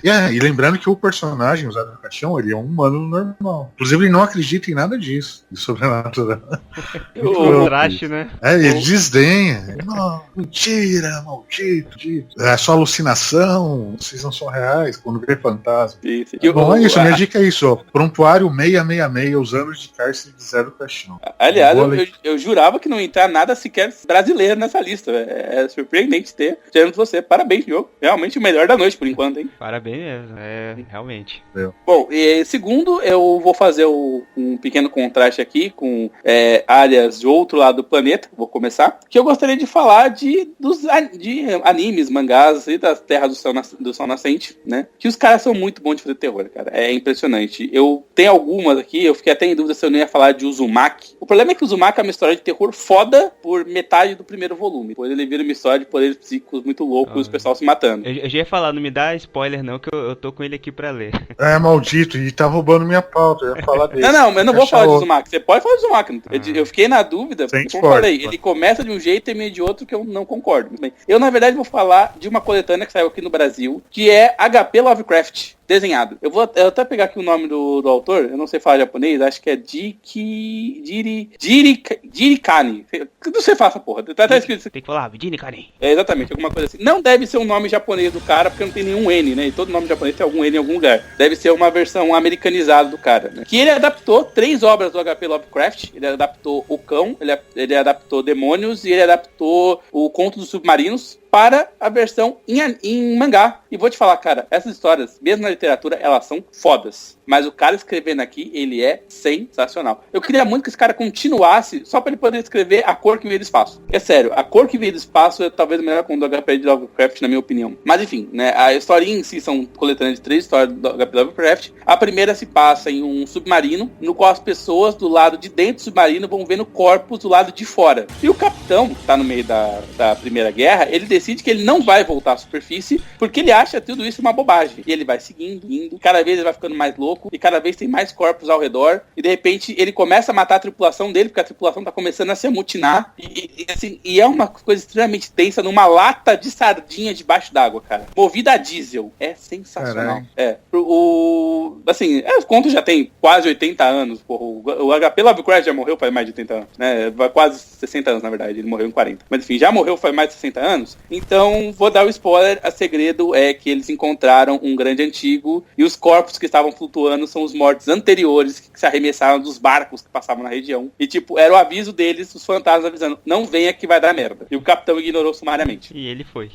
E lembrando que o personagem, o Zé do Caixão, ele é um humano normal. Inclusive ele não acredita em nada disso, de sobrenatural.
O traste, né?
Ele desdenha. Não, mentira, maldito. É só alucinação, vocês não são reais, quando vê fantasma. Bom, é isso, minha dica é isso, ó. Prontuário 666, os anos de cárcere de Zé do Caixão.
Aliás, eu jurava que não ia entrar nada sequer brasileiro nessa lista. É surpreendente ter você. Parabéns, Diogo. Realmente o melhor da noite, por enquanto, hein?
Parabéns mesmo, realmente.
Bom, e segundo, eu vou fazer um pequeno contraste aqui com áreas de outro lado do planeta. Vou começar. Que eu gostaria de falar de animes, mangás e das terras do sol nascente, né? Que os caras são muito bons de fazer terror, cara. É impressionante. Eu tenho algumas aqui, eu fiquei até em dúvida se eu não ia falar de Uzumaki. O problema é que Uzumaki é uma história de terror foda por metade do primeiro volume. Depois ele vira uma história de poderes psíquicos muito loucos e os pessoal se matando.
Eu já ia falar, não me dá spoiler não, que eu tô com ele aqui pra ler.
Maldito, e tá roubando minha pauta, eu ia falar dele.
Não, eu não vou falar de Uzumaki. Você pode falar de Uzumaki. Eu fiquei na dúvida, como eu falei, ele começa de um jeito e termina de outro que eu não concordo. Eu, na verdade, vou falar de uma coletânea que saiu aqui no Brasil, que é HP Lovecraft desenhado. Eu vou até pegar aqui o nome do autor, eu não sei falar japonês, acho que é Jirikani. Não sei falar essa porra. Tá escrito isso.
Tem que falar, Jirikani.
Exatamente, alguma coisa assim. Não deve ser um nome japonês do cara, porque não tem nenhum N, né? E todo nome japonês tem algum N em algum lugar. Deve ser uma versão americanizada do cara, né? Que ele adaptou 3 obras do HP Lovecraft. Ele adaptou O Cão, ele adaptou Demônios e ele adaptou O Conto dos Submarinos para a versão em mangá. E vou te falar, cara, essas histórias, mesmo na literatura, elas são fodas. Mas o cara escrevendo aqui, ele é sensacional. Eu queria muito que esse cara continuasse, só para ele poder escrever A Cor que Veio do Espaço. É sério, A Cor que Veio do Espaço é talvez o melhor conto do HP de Lovecraft, na minha opinião. Mas enfim, né, a historinha em si são coletâneas de 3 histórias do HP Lovecraft. A primeira se passa em um submarino, no qual as pessoas do lado de dentro do submarino vão vendo corpos do lado de fora. E o capitão, que tá no meio da Primeira Guerra, ele decide que ele não vai voltar à superfície, porque ele acha tudo isso uma bobagem. E ele vai seguindo, indo, cada vez ele vai ficando mais louco, e cada vez tem mais corpos ao redor, e de repente ele começa a matar a tripulação dele, porque a tripulação tá começando a se amutinar, e é uma coisa extremamente tensa, numa lata de sardinha debaixo d'água, cara. Movida a diesel. É sensacional. O conto já tem quase 80 anos, porra. O HP Lovecraft já morreu faz mais de 80 anos, né? Quase 60 anos, na verdade. Ele morreu em 40. Mas enfim, já morreu faz mais de 60 anos. Então, vou dar o spoiler. A segredo é que eles encontraram um grande antigo, e os corpos que estavam flutuando são os mortos anteriores que se arremessaram dos barcos que passavam na região. E tipo, era o aviso deles, os fantasmas avisando, não venha que vai dar merda. E o capitão ignorou sumariamente.
E ele foi.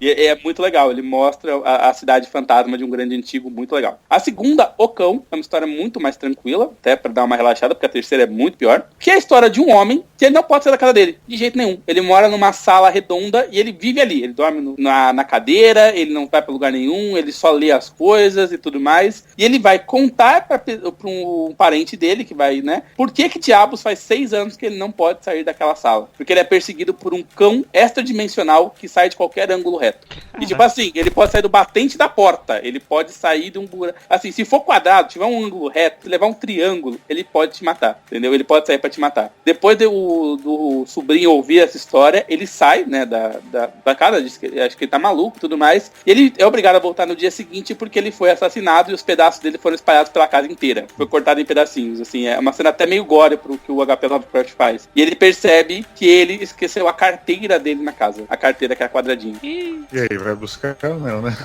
E é muito legal. Ele mostra a cidade fantasma de um grande antigo, muito legal. A segunda, O Cão, é uma história muito mais tranquila, até pra dar uma relaxada, porque a terceira é muito pior. Que é a história de um homem que ele não pode sair da casa dele, de jeito nenhum. Ele mora numa sala redonda e ele vive ali. Ele dorme na cadeira, ele não vai pra lugar nenhum, ele só lê as coisas e tudo mais. E ele vai contar pra um parente dele, que vai, né? Por que diabos faz 6 anos que ele não pode sair daquela sala? Porque ele é perseguido por um cão extradimensional que sai sai de qualquer ângulo reto. E tipo assim, ele pode sair do batente da porta, ele pode sair de um buraco. Assim, se for quadrado, tiver um ângulo reto, se levar um triângulo, ele pode te matar, entendeu? Ele pode sair pra te matar. Depois do sobrinho ouvir essa história, ele sai, né, da casa, acho que ele tá maluco e tudo mais, e ele é obrigado a voltar no dia seguinte porque ele foi assassinado e os pedaços dele foram espalhados pela casa inteira. Foi cortado em pedacinhos, assim, é uma cena até meio gore pro que o HP Lovecraft faz. E ele percebe que ele esqueceu a carteira dele na casa, a carteira que é quadradinha.
E aí, vai buscar ou não, né?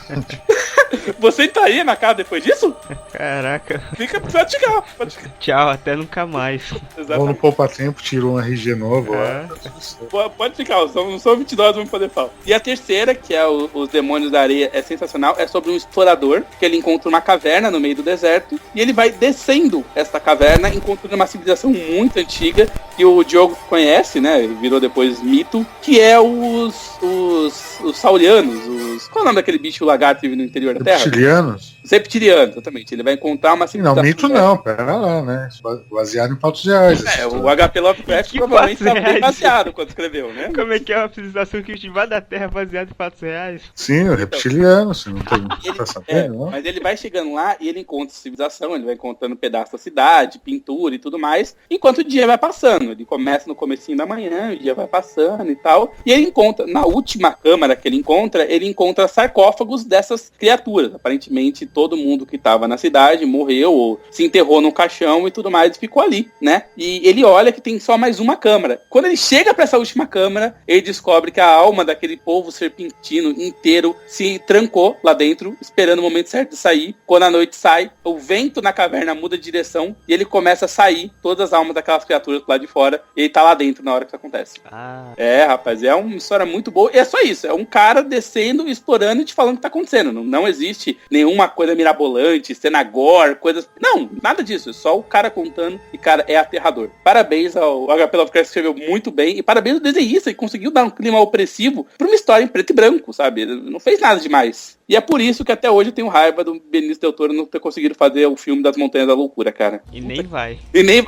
Você entraria na casa depois disso?
Caraca.
Fica praticar.
Tchau, até nunca mais.
Ou no poupa-tempo, tira um RG novo.
Pode ficar, não são 22, vamos poder falar. E a terceira, que é os Demônios da Areia, é sensacional. É sobre um explorador, que ele encontra uma caverna no meio do deserto, e ele vai descendo esta caverna, encontrando uma civilização muito antiga, que o Diogo conhece, né, virou depois mito, que é os saurianos, qual é o nome daquele bicho lagarto que vive no interior da Terra?
Reptilianos?
Os reptilianos, exatamente. Ele vai encontrar uma civilização...
Não, mito não, pera lá, né? Baseado em fatos reais.
O HP Lovecraft provavelmente tá bem baseado quando escreveu, né?
Como é que é uma civilização que debaixo da Terra baseada em fatos reais?
Sim, o reptiliano, você não tá sabendo, não?
Mas ele vai chegando lá e ele encontra civilização, ele vai encontrando pedaço da cidade, pintura e tudo mais, enquanto o dia vai passando. Ele começa no comecinho da manhã, o dia vai passando e tal, e ele encontra, na última câmara que ele encontra sarcófagos dessas criaturas. Aparentemente, todo mundo que estava na cidade morreu ou se enterrou no caixão e tudo mais e ficou ali, né? E ele olha que tem só mais uma câmara. Quando ele chega para essa última câmara, ele descobre que a alma daquele povo serpentino inteiro se trancou lá dentro, esperando o momento certo de sair. Quando a noite sai, o vento na caverna muda de direção e ele começa a sair, todas as almas daquelas criaturas lá de fora, e ele tá lá dentro na hora que isso acontece. É, rapaz, é uma história muito boa. E é só isso, é um cara descendo, explorando e te falando o que tá acontecendo. Não existe nenhuma coisa mirabolante, cena gore, coisas... Não, nada disso. É só o cara contando e, cara, é aterrador. Parabéns ao HP Lovecraft, escreveu muito bem. E parabéns ao desenhista, que conseguiu dar um clima opressivo pra uma história em preto e branco, sabe? Ele não fez nada demais. E é por isso que até hoje eu tenho raiva do Benício Del Toro não ter conseguido fazer o filme das Montanhas da Loucura, cara.
E nem vai.
E nem...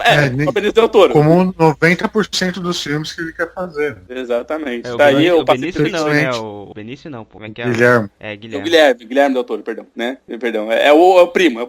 o Benício Del Toro.
Como 90% dos filmes que ele quer fazer.
Exatamente.
É,
Daí eu
o Benício não, né? O Benício não, pô. Como é que é?
Guilherme.
É, Guilherme.
Guilherme Del Toro, perdão, né? Perdão, é o primo.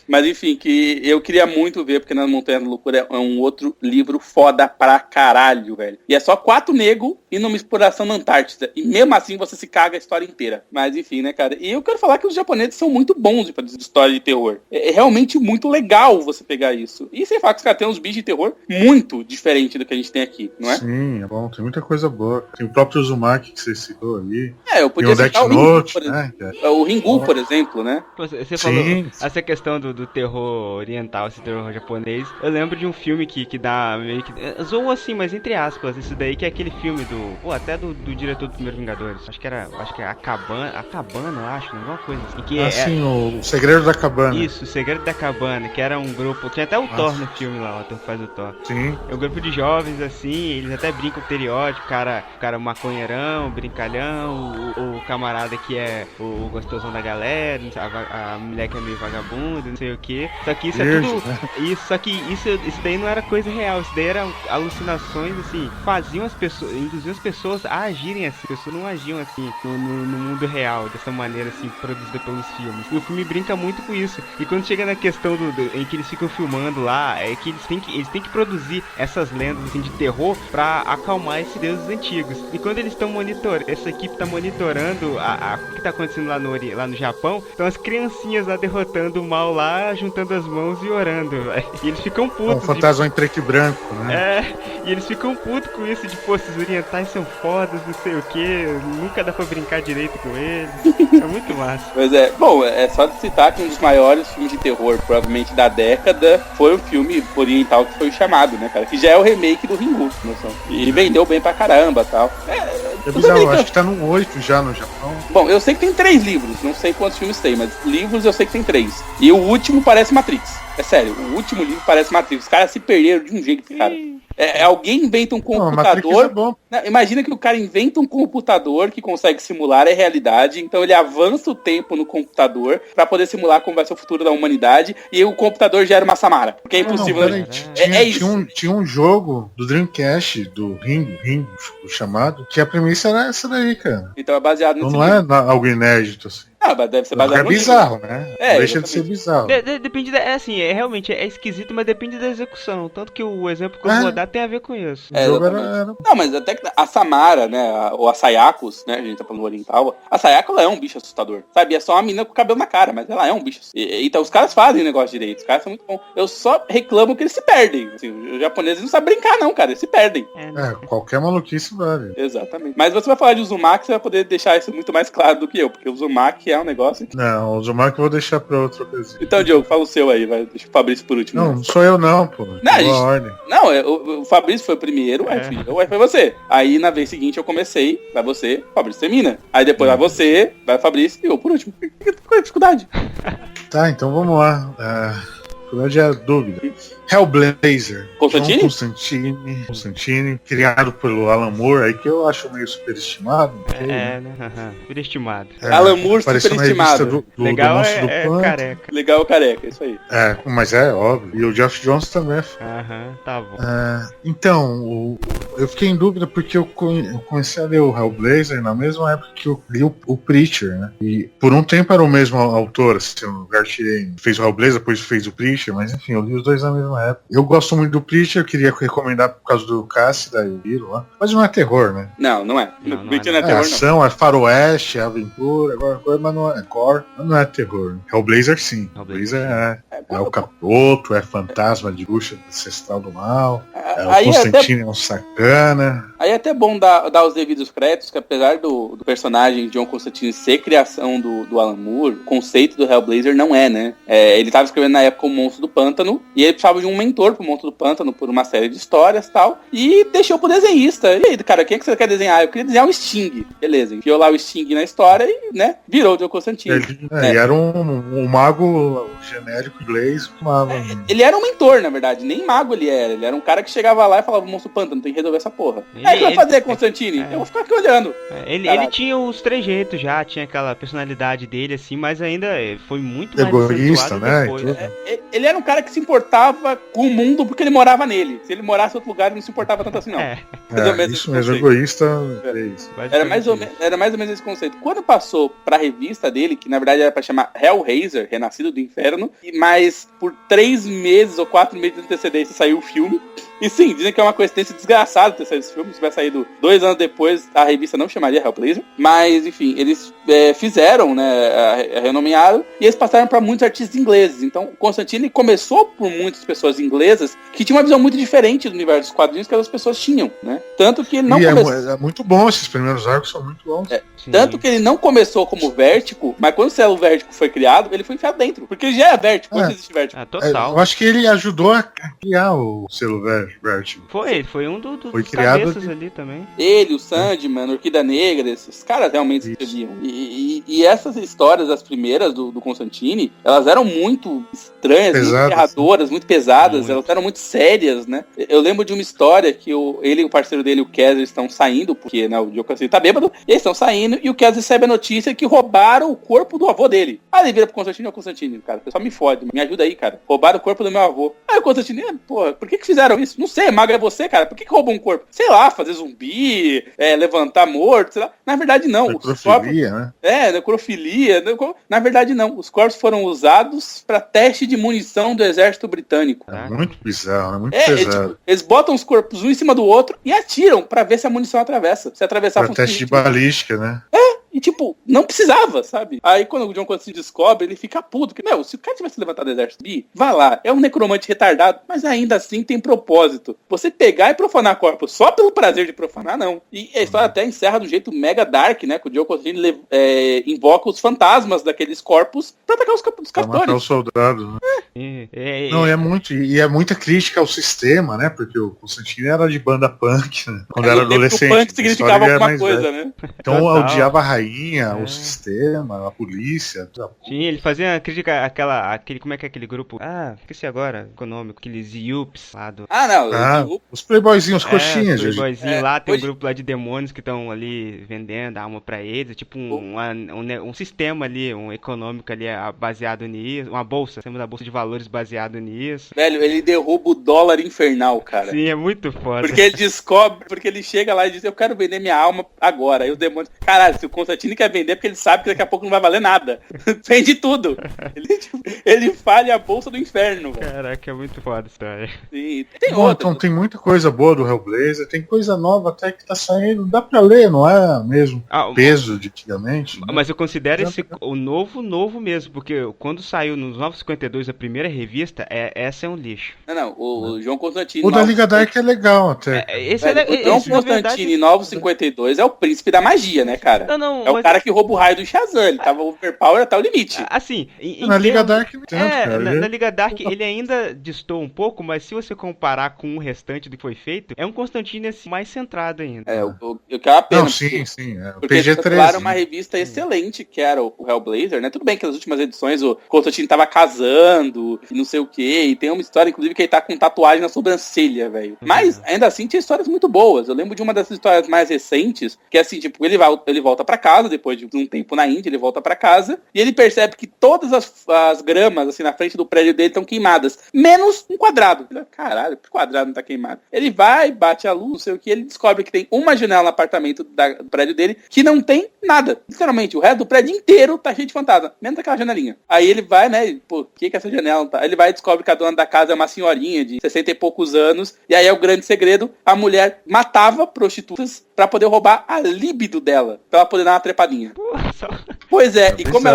Mas enfim, que eu queria muito ver, porque nas Montanhas da Loucura é um outro livro foda pra caralho, velho. E é só 4 negros e numa exploração na Antártida. E mesmo assim você se caga a história inteira. Mas enfim, né, cara? E eu quero falar que os japoneses são muito bons de fazer história de terror. É realmente muito legal você pegar isso. E sem falar que os caras têm uns bichos de terror muito diferentes do que a gente tem aqui, não é?
Sim, é bom. Tem muita coisa boa. Tem o próprio Uzumaki que você citou ali.
Eu podia citar o
Note,
Ringu,
né?
o Ringu, por exemplo, né?
Você falou essa questão do terror oriental, esse terror japonês. Eu lembro de um filme que dá meio que... Zoou assim, mas entre aspas, isso daí que é aquele filme até do diretor do Primeiro Vingadores. Acho que é a Cabana, eu acho, alguma coisa assim. Que
sim, o Segredo da Cabana.
Isso, o Segredo da Cabana, que era um grupo... Tinha até o Thor no filme lá, o ator que faz o Thor.
Sim.
É um grupo de jovens, assim, eles até brincam com o estereótipo, o cara maconheirão, brincalhão, o camarada que é o gostosão da galera, a mulher que é meio vagabunda, não sei o que. Só que isso é tudo... Só que isso daí não era coisa real, isso daí eram alucinações, assim, induziam as pessoas a agirem assim, as pessoas não agiam assim no mundo real, dessa maneira assim, produzida pelos filmes. E o filme brinca muito com isso. E quando chega na questão em que eles ficam filmando lá, é que eles têm que produzir essas lendas assim, de terror pra acalmar esses deuses antigos. E quando eles estão essa equipe tá monitorando o que tá acontecendo lá no Japão, então as criancinhas lá derrotando o mal lá, juntando as mãos e orando. E eles ficam putos.
Um fantasma em preto e branco, né?
E eles ficam putos com isso, de pô, esses orientais são fodas, não sei o que, nunca dá pra brincar direito com eles. É muito massa.
Pois é, bom, é só de citar que um dos maiores filmes de terror, provavelmente da década, foi o filme oriental que foi o Chamado, né, cara? Que já é o remake do Ringu, noção. E vendeu bem pra caramba e tal.
É bizarro, acho que tá no 8 já no Japão.
Bom, eu sei que tem 3 livros, não sei quantos filmes tem, mas livros eu sei que tem 3. E o último parece Matrix. É sério, o último livro parece Matrix. Os caras se perderam de um jeito, cara. Alguém inventa um
Não, Matrix é
computador.
bom.
Imagina que o cara inventa um computador que consegue simular a realidade, então ele avança o tempo no computador pra poder simular como vai ser o futuro da humanidade, e o computador gera uma Samara. Porque é impossível.
Não, peraí, tinha um jogo do Dreamcast, do Ringo, o chamado, que a premissa era essa daí, cara.
Então é baseado
Então
nesse
não
livro.
é algo inédito, assim.
Mas deve ser
É
baseado no livro.
bizarro, né?
É,
Deixa de ser
exatamente.
bizarro.
Depende assim, realmente é esquisito, mas depende da execução. Tanto que o exemplo que eu vou dar tem a ver com isso.
O jogo
exatamente.
era...
Não, mas até que a Samara, né, ou a Sayakos, né, a gente tá falando oriental, a Sayako, ela é um bicho assustador, sabe? É só uma menina com cabelo na cara, mas ela é um bicho. Então os caras fazem o negócio direito, os caras são muito bons. Eu só reclamo que eles se perdem. Assim, os japoneses não sabem brincar não, cara, eles se perdem.
Qualquer maluquice vale.
Exatamente. Mas você vai falar de Uzumaki, você vai poder deixar isso muito mais claro do que eu, porque o Uzumaki é um negócio...
Não, o Uzumaki eu vou deixar pra outra ocasião.
Então, Diogo, fala o seu aí, vai. Deixa o Fabrício por último.
Não, não sou eu não, pô.
Não,
ordem.
Não, o Fabrício foi o primeiro, aí foi você. Aí na vez seguinte eu comecei, vai você, o Fabrício termina. Aí depois vai você, vai o Fabrício e eu por último. Qual é a dificuldade?
Tá, então vamos lá. Dificuldade é a dúvida. Hellblazer.
Constantine?
John Constantine, criado pelo Alan Moore, aí que eu acho meio superestimado.
Né? Superestimado.
Alan Moore
apareceu na
superestimado.
revista do
Legal
Monstro do Pântano.
careca.
Legal, careca, isso aí.
Mas é óbvio. E o Geoff Johns também é
Tá bom.
Então, eu fiquei em dúvida porque eu comecei a ler o Hellblazer na mesma época que eu li o Preacher, né? E por um tempo era o mesmo autor, assim, o Gartier fez o Hellblazer, depois fez o Preacher, mas enfim, eu li os dois na mesma época. Eu gosto muito do Preacher, eu queria recomendar por causa do Cassie, da Evil lá. Mas não é terror, né?
Não é.
Não,
O Preacher
não
não é terror,
ação, é faroeste, é aventura, mas não é gore, mas não é terror. Hellblazer sim. Hellblazer é o capiroto, é fantasma de bruxa ancestral do mal, o Constantine é um sacana.
Aí é até bom dar os devidos créditos, que apesar do personagem John Constantine ser criação do Alan Moore, o conceito do Hellblazer não é, né? Ele estava escrevendo na época o Monstro do Pântano, e ele precisava de um mentor pro Monstro do Pântano, por uma série de histórias e tal, e deixou pro desenhista. E aí, cara, quem é que você quer desenhar? Eu queria desenhar o Sting. Beleza, enfiou lá o Sting na história e, né, virou o John Constantine.
Ele era um mago genérico inglês.
Ele era um mentor, na verdade, nem mago ele era um cara que chegava lá e falava, Monstro do Pântano, tem que resolver essa porra. O que vai fazer, Constantine? Eu vou ficar aqui olhando.
Ele tinha os trejeitos já, tinha aquela personalidade dele, assim, mas ainda foi muito mais
egoísta, né?
depois.
Ele era um cara que se importava com o mundo porque ele morava nele. Se ele morasse em outro lugar, ele não se importava tanto assim, não.
Isso mesmo, egoísta.
Era mais ou menos esse conceito. Quando passou pra revista dele, que na verdade era pra chamar Hellraiser, Renascido do Inferno, mas por 3 meses ou 4 meses de antecedência saiu o filme. E sim, dizem que é uma coincidência desgraçada ter saído esse filme. Se tivesse saído 2 anos depois, a revista não chamaria Hellblazer. Mas, enfim, eles fizeram, né, renomearam, e eles passaram para muitos artistas ingleses. Então, o Constantine começou por muitas pessoas inglesas que tinham uma visão muito diferente do universo dos quadrinhos que as pessoas tinham, né? Tanto que ele não começou...
é muito bom, esses primeiros arcos são muito bons.
Tanto que ele não começou como Vértigo, mas quando o selo Vértigo foi criado, ele foi enfiado dentro. Porque ele já é Vértigo, quando existe Vértigo.
Total.
Eu acho que ele ajudou a criar o selo Vértigo.
Foi um dos
criado
cabeças ali também.
Ele, o Sandman, Orquídea Negra, esses caras realmente escreviam. E essas histórias, as primeiras do Constantine, elas eram muito estranhas,
pesadas,
muito erradoras, muito pesadas, elas eram muito sérias, né? Eu lembro de uma história que ele e o parceiro dele, o Kes, estão saindo, porque, né, o John Constantine tá bêbado, e eles estão saindo, e o Kes recebe a notícia que roubaram o corpo do avô dele. Aí ele vira pro Constantine, Constantine, cara, o pessoal me fode, me ajuda aí, cara. Roubaram o corpo do meu avô. Aí o Constantine, porra, por que fizeram isso? Não sei, mago é você, cara, por que roubam um corpo? Sei lá, fazer zumbi, levantar morto, sei lá. Na verdade, não.
Necrofilia, né?
Necrofilia. Na verdade, não. Os corpos foram usados pra teste de munição do exército britânico.
É muito bizarro, né? Muito pesado.
Eles botam os corpos um em cima do outro e atiram pra ver se a munição atravessa. Se atravessar,
pra teste de balística, né?
E, tipo, não precisava, sabe? Aí, quando o John Constantine descobre, ele fica puto. Porque, se o cara tivesse levantado o exército ali, vá lá, é um necromante retardado, mas ainda assim tem propósito. Você pegar e profanar corpos só pelo prazer de profanar, não. E a história até encerra de um jeito mega dark, né? Que o John Constantine invoca os fantasmas daqueles corpos pra atacar os captores.
Pra matar os soldados, né? Não, é muita crítica ao sistema, né? Porque o Constantine era de banda punk, né? Quando era adolescente.
O punk significava alguma coisa, né?
Então eu odiava a rainha, rainha, o sistema, a polícia. Tudo.
Sim, ele fazia uma crítica àquele, como é que é aquele grupo? Esqueci agora, econômico, aqueles Yups lá do...
Os playboyzinhos, coxinhas,
os
gente.
playboyzinhos lá, tem um grupo lá de demônios que estão ali vendendo alma pra eles, tipo um sistema ali, um econômico ali baseado nisso, uma bolsa, sistema da bolsa de valores baseado nisso.
Velho, ele derruba o dólar infernal, cara.
Sim, é muito foda.
Porque ele descobre, porque ele chega lá e diz, eu quero vender minha alma agora. Aí o demônio, caralho, se o Constantine quer vender, porque ele sabe que daqui a pouco não vai valer nada. Vende tudo. Ele falha a bolsa do inferno, velho.
Caraca, é muito foda a história.
Sim, tem outra.
Então tem muita coisa boa do Hellblazer, tem coisa nova até que tá saindo, dá pra ler, não é mesmo peso de antigamente? Né?
Mas eu considero esse o novo mesmo, porque quando saiu nos 952 a primeira revista, essa é um lixo.
Não, o João Constantine...
O da Liga Dark é legal até.
O João Constantine 952 é o príncipe da magia, né, cara? É o cara que rouba o raio do Shazam, ele tava overpower até o limite.
Assim,
na Liga Dark não tanto, cara.
Na Liga Dark ele ainda distou um pouco, mas se você comparar com o restante do que foi feito, é um Constantine assim, mais centrado ainda.
O que é uma pena.
Não, sim.
Porque
PG-13.
Claro, uma revista excelente, que era o Hellblazer, né? Tudo bem que nas últimas edições o Constantine tava casando, e não sei o quê, e tem uma história, inclusive, que ele tá com tatuagem na sobrancelha, velho. Mas, ainda assim, tinha histórias muito boas. Eu lembro de uma dessas histórias mais recentes, que é assim, tipo, ele volta pra casa, depois de um tempo na Índia, ele volta pra casa, e ele percebe que todas as gramas, assim, na frente do prédio dele estão queimadas, menos um quadrado. Ele, caralho, que quadrado não tá queimado? Ele vai, bate a luz, não sei o que, ele descobre que tem uma janela no apartamento do prédio dele que não tem nada. Literalmente, o resto do prédio inteiro tá cheio de fantasma, menos aquela janelinha. Aí ele vai, né, pô, o que essa janela não tá? Ele vai e descobre que a dona da casa é uma senhorinha de 60 e poucos anos, e aí é o grande segredo, a mulher matava prostitutas pra poder roubar a libido dela, pra ela poder dar uma trepadinha. Pois é, e como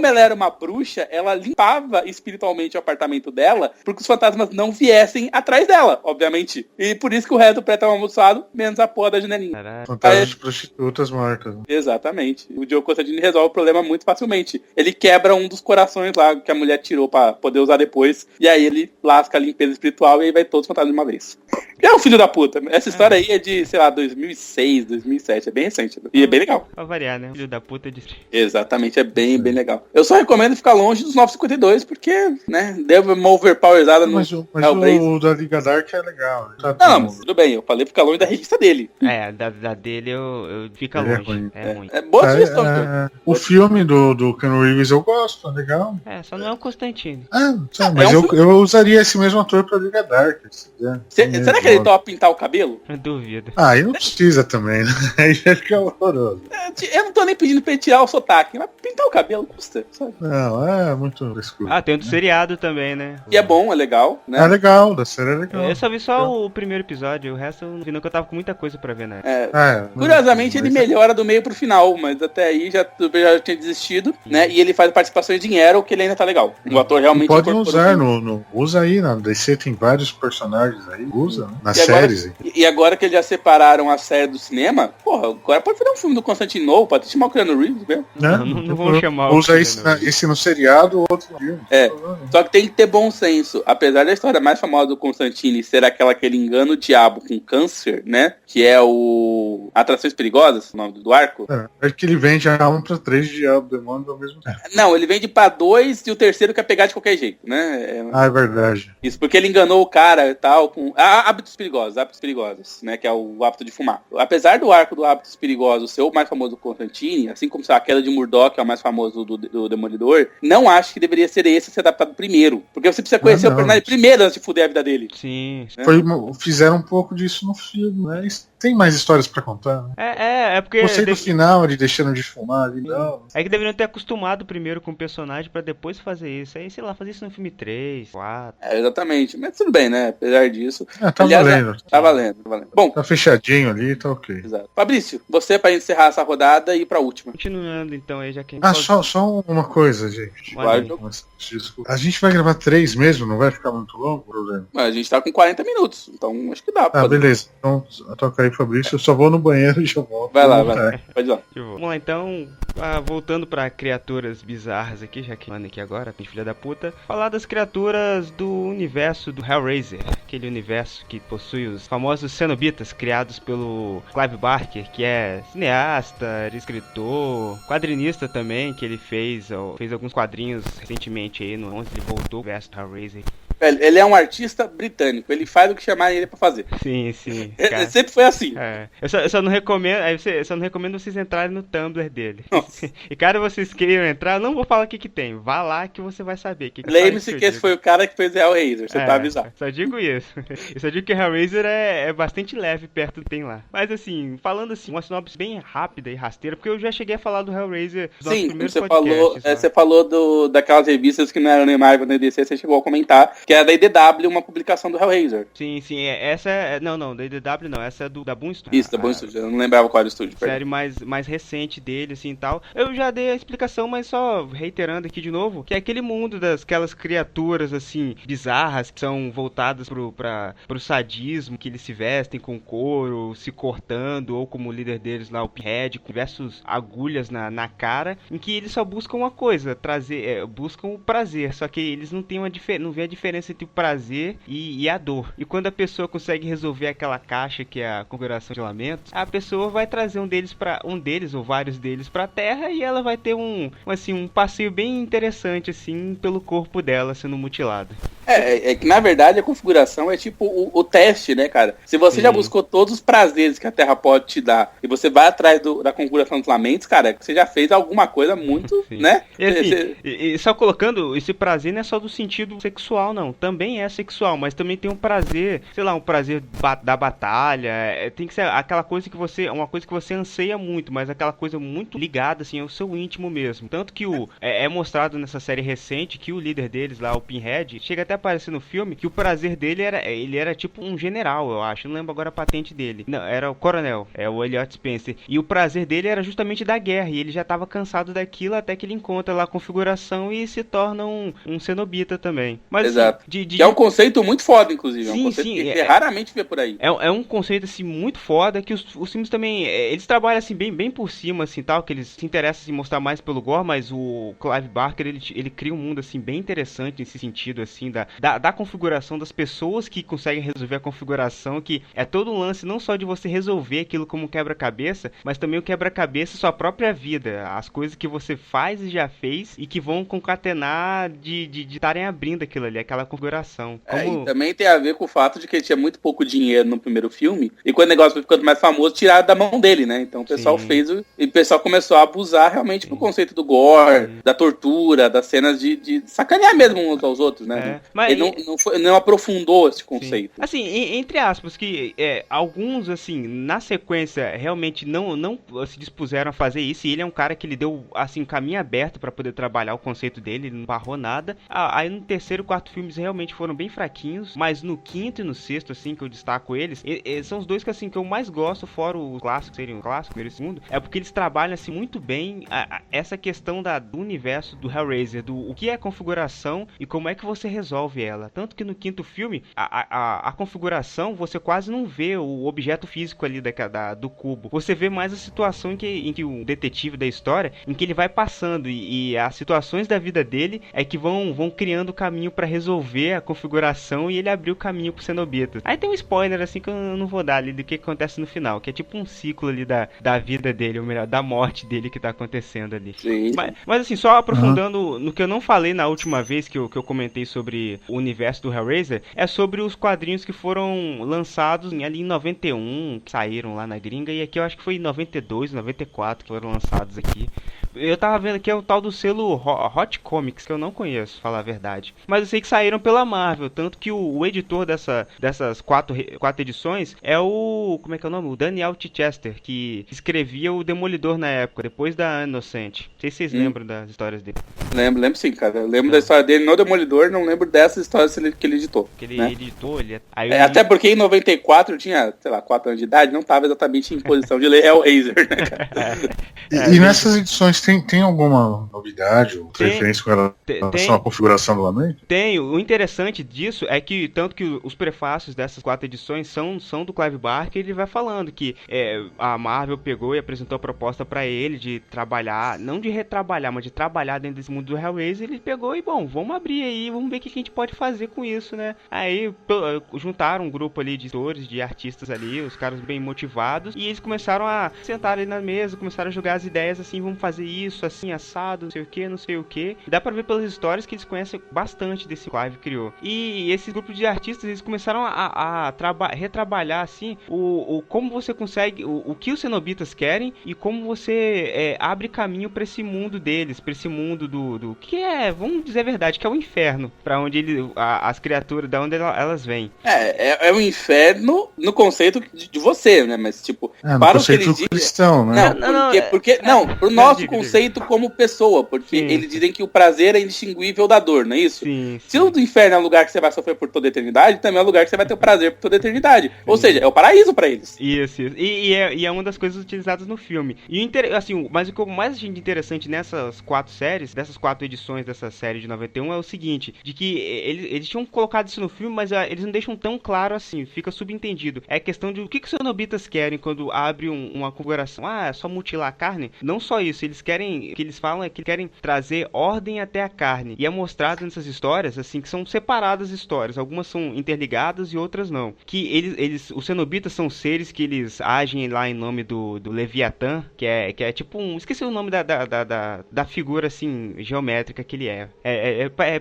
ela era uma bruxa, ela limpava espiritualmente o apartamento dela, porque os fantasmas não viessem atrás dela, obviamente. E por isso que o resto do prédio tava amaldiçoado, menos a porra da janelinha.
Fantasmas de prostitutas mortas.
Exatamente. O Joe Constantine resolve o problema muito facilmente. Ele quebra um dos corações lá que a mulher tirou pra poder usar depois, e aí ele lasca a limpeza espiritual e aí vai todos os fantasmas de uma vez. E é um filho da puta. Essa história aí é de, sei lá, 2006, 2007. É bem recente. E é bem legal.
Pra variar, né? Filho da puta de...
Exatamente, é bem legal. Eu só recomendo ficar longe dos 952, porque, né, deu uma overpowerizada no
Hellblazer. O da Liga Dark é legal. Né?
Não, mas tudo bem, eu falei ficar longe da revista dele.
Da dele eu fica longe. É ruim.
É boa sugestão.
O filme do Keanu Reeves eu gosto, é legal.
Só não é o Constantine.
Mas eu usaria esse mesmo ator pra Liga Dark.
Será que ele topa pintar o cabelo?
Eu duvido.
Aí não precisa também, né? Aí já fica horroroso.
Eu não tô nem pedindo pra ele tirar o sotaque, mas pintar o cabelo custa, sabe?
Não, é muito escuro.
Tem do seriado também, né?
E é bom, é legal, né?
É legal, da série é legal.
Eu só vi só o primeiro episódio, o resto eu não vi, não, que eu tava com muita coisa pra ver, né?
Curiosamente, ele melhora do meio pro final, mas até aí já tinha desistido, né? E ele faz participações de Arrow, que ele ainda tá legal. O ator realmente...
Podem usar, usa aí, na DC tem vários personagens aí, usa, né? Nas séries.
E agora que eles já separaram a série do cinema, porra, agora pode fazer um filme do Constantine novo, pode chamar o Keanu Reeves mesmo.
Não vão chamar
usa esse no seriado, outro no filme.
Só que tem que ter bom senso. Apesar da história mais famosa do Constantine ser aquela que ele engana o diabo com câncer, né? Que é o Atrações Perigosas, o nome do arco.
É que ele vende a alma pra 3 diabos demônios ao mesmo tempo.
Não, ele vende pra 2 e o terceiro quer pegar de qualquer jeito, né?
É verdade.
Isso, porque ele enganou o cara e tal com... hábitos perigosos, né? Que é o hábito de fumar. Apesar do arco do Hábitos Perigosos ser o mais famoso do Constantine, assim como a queda de Murdoch é o mais famoso do Demolidor, não acho que deveria ser esse a ser adaptado primeiro. Porque você precisa conhecer o personagem primeiro antes de fuder a vida dele.
Sim.
Né?
Fizeram um pouco disso no filme, né? Tem mais histórias pra contar, né?
É porque...
Gostei do final, de deixando de fumar ali, não.
É que deveriam ter acostumado primeiro com o personagem pra depois fazer isso. Aí, sei lá, fazer isso no filme 3, 4...
Exatamente. Mas tudo bem, né? Apesar disso...
Valendo.
Tá valendo. Bom...
Tá fechadinho ali, tá ok.
Exato. Fabrício, você pra encerrar essa rodada e ir pra última.
Continuando, então, aí já que...
Só uma coisa, gente.
Desculpa.
A gente vai gravar 3 mesmo, não vai ficar muito longo o problema?
Mas a gente tá com 40 minutos, então acho que dá.
Beleza. Então, toca aí aí, Fabrício. Eu só vou no banheiro e já volto.
Vai lá. Pode ir lá.
Vamos lá, então, voltando pra criaturas bizarras aqui, já que manda aqui agora, tem filha da puta, falar das criaturas do universo do Hellraiser, aquele universo que possui os famosos Cenobitas, criados pelo Clive Barker, que é cineasta, escritor, quadrinista também, que ele fez alguns quadrinhos recentemente aí, onde ele voltou ao universo do Hellraiser.
Velho, ele é um artista britânico, ele faz o que chamarem ele pra fazer.
Sim.
Ele sempre foi assim.
Eu só não recomendo, eu só não recomendo vocês entrarem no Tumblr dele. E caso vocês queiram entrar, eu não vou falar o que tem. Vá lá que você vai saber.
Lembre-se que esse foi o cara que fez Hellraiser, você tá avisado.
Só digo isso. Eu só digo que Hellraiser é bastante leve perto do que tem lá. Mas assim, falando assim, uma sinopse bem rápida e rasteira, porque eu já cheguei a falar do Hellraiser nos nossos primeiros podcasts.
Você falou daquelas revistas que não eram nem Marvel nem DC, você chegou a comentar, que é da IDW, uma publicação do Hellraiser.
Sim, essa é... Não, da IDW não, essa é da Boom Studio.
Isso, da Boom Studio, eu não lembrava qual era o estúdio.
Série mais recente dele, assim, e tal. Eu já dei a explicação, mas só reiterando aqui de novo, que é aquele mundo daquelas criaturas, assim, bizarras, que são voltadas pro sadismo, que eles se vestem com couro, se cortando, ou como o líder deles lá, o Pinhead, com diversas agulhas na cara, em que eles só buscam uma coisa, buscam o prazer, só que eles não vê a diferença entre o prazer e a dor. E quando a pessoa consegue resolver aquela caixa que é a configuração de lamentos, a pessoa vai trazer um deles ou vários deles pra Terra e ela vai ter um passeio bem interessante assim pelo corpo dela sendo mutilado.
É que na verdade a configuração é tipo o teste, né, cara? Se você já buscou todos os prazeres que a Terra pode te dar e você vai atrás da configuração dos lamentos, cara, você já fez alguma coisa muito, né?
E, assim, e só colocando, esse prazer não é só do sentido sexual, não. Também é sexual, mas também tem um prazer, sei lá, um prazer da batalha. Tem que ser aquela coisa uma coisa que você anseia muito, mas aquela coisa muito ligada, assim, ao seu íntimo mesmo. Tanto que é mostrado nessa série recente que o líder deles lá, o Pinhead, chega até a aparecer no filme que o prazer dele era tipo um general, eu acho. Não lembro agora a patente dele. Não, era o coronel, o Elliot Spencer. E o prazer dele era justamente da guerra. E ele já estava cansado daquilo até que ele encontra lá a configuração e se torna um cenobita também. Mas,
exato. Que é um conceito muito foda, inclusive. É um conceito que você raramente vê por aí.
É um conceito assim muito foda que os filmes também eles trabalham assim bem por cima assim tal, que eles se interessam em mostrar mais pelo gore, mas o Clive Barker ele cria um mundo assim bem interessante nesse sentido assim da configuração das pessoas que conseguem resolver a configuração, que é todo um lance não só de você resolver aquilo como um quebra-cabeça, mas também o quebra-cabeça sua própria vida, as coisas que você faz e já fez e que vão concatenar de estarem abrindo aquilo ali, aquela configuração.
E também tem a ver com o fato de que ele tinha muito pouco dinheiro no primeiro filme, e quando o negócio foi ficando mais famoso, tiraram da mão dele, né? Então o pessoal e o pessoal começou a abusar realmente pro conceito do gore, da tortura, das cenas de sacanear mesmo uns aos outros, né? Mas ele não aprofundou esse conceito.
Sim. Assim, entre aspas, que alguns, assim, na sequência, realmente não se dispuseram a fazer isso, e ele é um cara que ele deu, assim, um caminho aberto pra poder trabalhar o conceito dele, ele não barrou nada. Aí no terceiro e quarto filmes realmente foram bem fraquinhos, mas no quinto e no sexto, assim, que eu destaco eles, são os dois que, assim, que eu mais gosto, fora os clássicos, seriam o clássico, primeiro e segundo, é porque eles trabalham, assim, muito bem essa questão do universo do Hellraiser, o que é a configuração e como é que você resolve ela. Tanto que no quinto filme, a configuração, você quase não vê o objeto físico ali do cubo. Você vê mais a situação em que o detetive da história, em que ele vai passando e as situações da vida dele é que vão criando o caminho pra resolver a configuração e ele abrir o caminho pro Cenobita. Aí tem um spoiler, assim, que eu não vou dar ali do que acontece no final, que é tipo um ciclo ali da vida dele, ou melhor, da morte dele que tá acontecendo ali.
Sim.
Mas assim, só aprofundando no que eu não falei na última vez que eu comentei sobre o universo do Hellraiser, é sobre os quadrinhos que foram lançados ali em 91, que saíram lá na gringa, e aqui eu acho que foi em 92, 94 que foram lançados aqui. Eu tava vendo aqui o tal do selo Hot Comics, que eu não conheço, falar a verdade. Mas eu sei que saíram pela Marvel, tanto que o editor dessas quatro edições é como é que é o nome? O Daniel Chichester, que escrevia o Demolidor na época, depois da Inocente. Não sei se vocês lembram das histórias dele.
Lembro sim, cara. Eu lembro da história dele no Demolidor, não lembro dessas histórias que ele editou.
Que ele
né?
editou,
até porque em 94 eu tinha, sei lá, 4 anos de idade, não tava exatamente em posição de ler Hellraiser, né, cara?
E nessas edições Mas tem alguma novidade ou referência com relação à configuração do Lament?
Tem. O interessante disso é que, tanto que os prefácios dessas 4 edições são do Clive Barker, ele vai falando que a Marvel pegou e apresentou a proposta pra ele de trabalhar, não de retrabalhar, mas de trabalhar dentro desse mundo do Hellraiser. Ele pegou e, bom, vamos abrir aí, vamos ver o que a gente pode fazer com isso, né? Aí juntaram um grupo ali de editores, de artistas ali, os caras bem motivados, e eles começaram a sentar ali na mesa, começaram a jogar as ideias assim, vamos fazer isso, assim, assado, não sei o que. E dá pra ver pelas histórias que eles conhecem bastante desse Clive criou. E esse grupo de artistas, eles começaram a retrabalhar, assim, como você consegue, o que os cenobitas querem e como você abre caminho pra esse mundo deles, pra esse mundo do que é, vamos dizer a verdade, que é o inferno, pra onde as criaturas, da onde elas vêm.
É o inferno no conceito de você, né? Mas, tipo,
para o que ele diz... cristão, né?
Pro nosso conceito como pessoa, porque eles dizem que o prazer é indistinguível da dor, não é isso?
Sim.
Se o inferno é um lugar que você vai sofrer por toda a eternidade, também é um lugar que você vai ter o prazer por toda a eternidade. Sim. Ou seja, é o paraíso pra eles.
Isso. E é uma das coisas utilizadas no filme. Mas o que eu mais achei interessante nessas 4 séries, dessas 4 edições dessa série de 91, é o seguinte, de que eles tinham colocado isso no filme, mas eles não deixam tão claro assim, fica subentendido. É questão de o que os cenobitas querem quando abre uma configuração. É só mutilar a carne? Não só isso, o que eles falam é que querem trazer ordem até a carne. E é mostrado nessas histórias, assim, que são separadas histórias. Algumas são interligadas e outras não. Que os cenobitas são seres que eles agem lá em nome do Leviatã, que é tipo esqueci o nome da figura, assim, geométrica que ele é.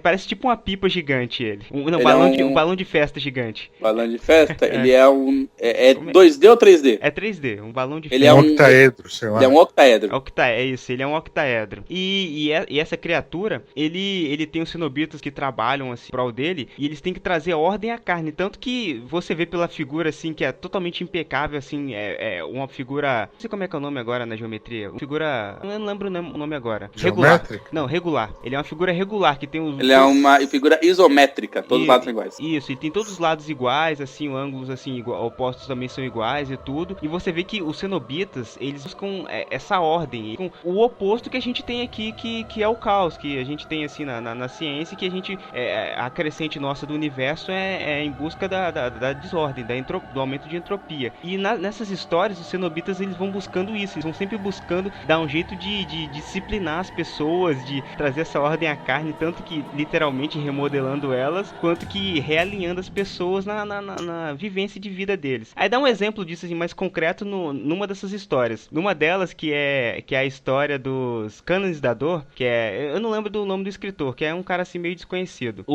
Parece tipo uma pipa gigante, ele. Um balão de festa gigante.
Balão de festa? Ele é 2D ou 3D?
É 3D, um balão de festa.
Ele é um octaedro, sei lá.
Ele é um octaedro.
É isso, ele é um octaedro. E essa criatura, ele tem os cenobitas que trabalham, assim, prol dele, e eles têm que trazer ordem à carne. Tanto que você vê pela figura, assim, que é totalmente impecável, assim, é uma figura... Não sei como é que é o nome agora na geometria. Uma figura... Eu não lembro o nome agora. Regular. Não, regular. Ele é uma figura regular, que tem os...
Ele é uma figura isométrica, todos os lados são iguais.
Isso, e tem todos os lados iguais, assim, os ângulos, assim, opostos também são iguais e tudo. E você vê que os cenobitas, eles buscam essa ordem, com o oposto que a gente tem aqui, que é o caos, que a gente tem, assim, na ciência, que a gente, a crescente nossa do universo é em busca da desordem, do aumento de entropia. E nessas histórias, os cenobitas, eles vão buscando isso, eles vão sempre buscando dar um jeito de disciplinar as pessoas, de trazer essa ordem à carne, tanto que literalmente remodelando elas, quanto que realinhando as pessoas na vivência de vida deles. Aí dá um exemplo disso, assim, mais concreto numa dessas histórias. Numa delas, que é a história dos Cânones da Dor, que eu não lembro do nome do escritor, que é um cara assim meio desconhecido.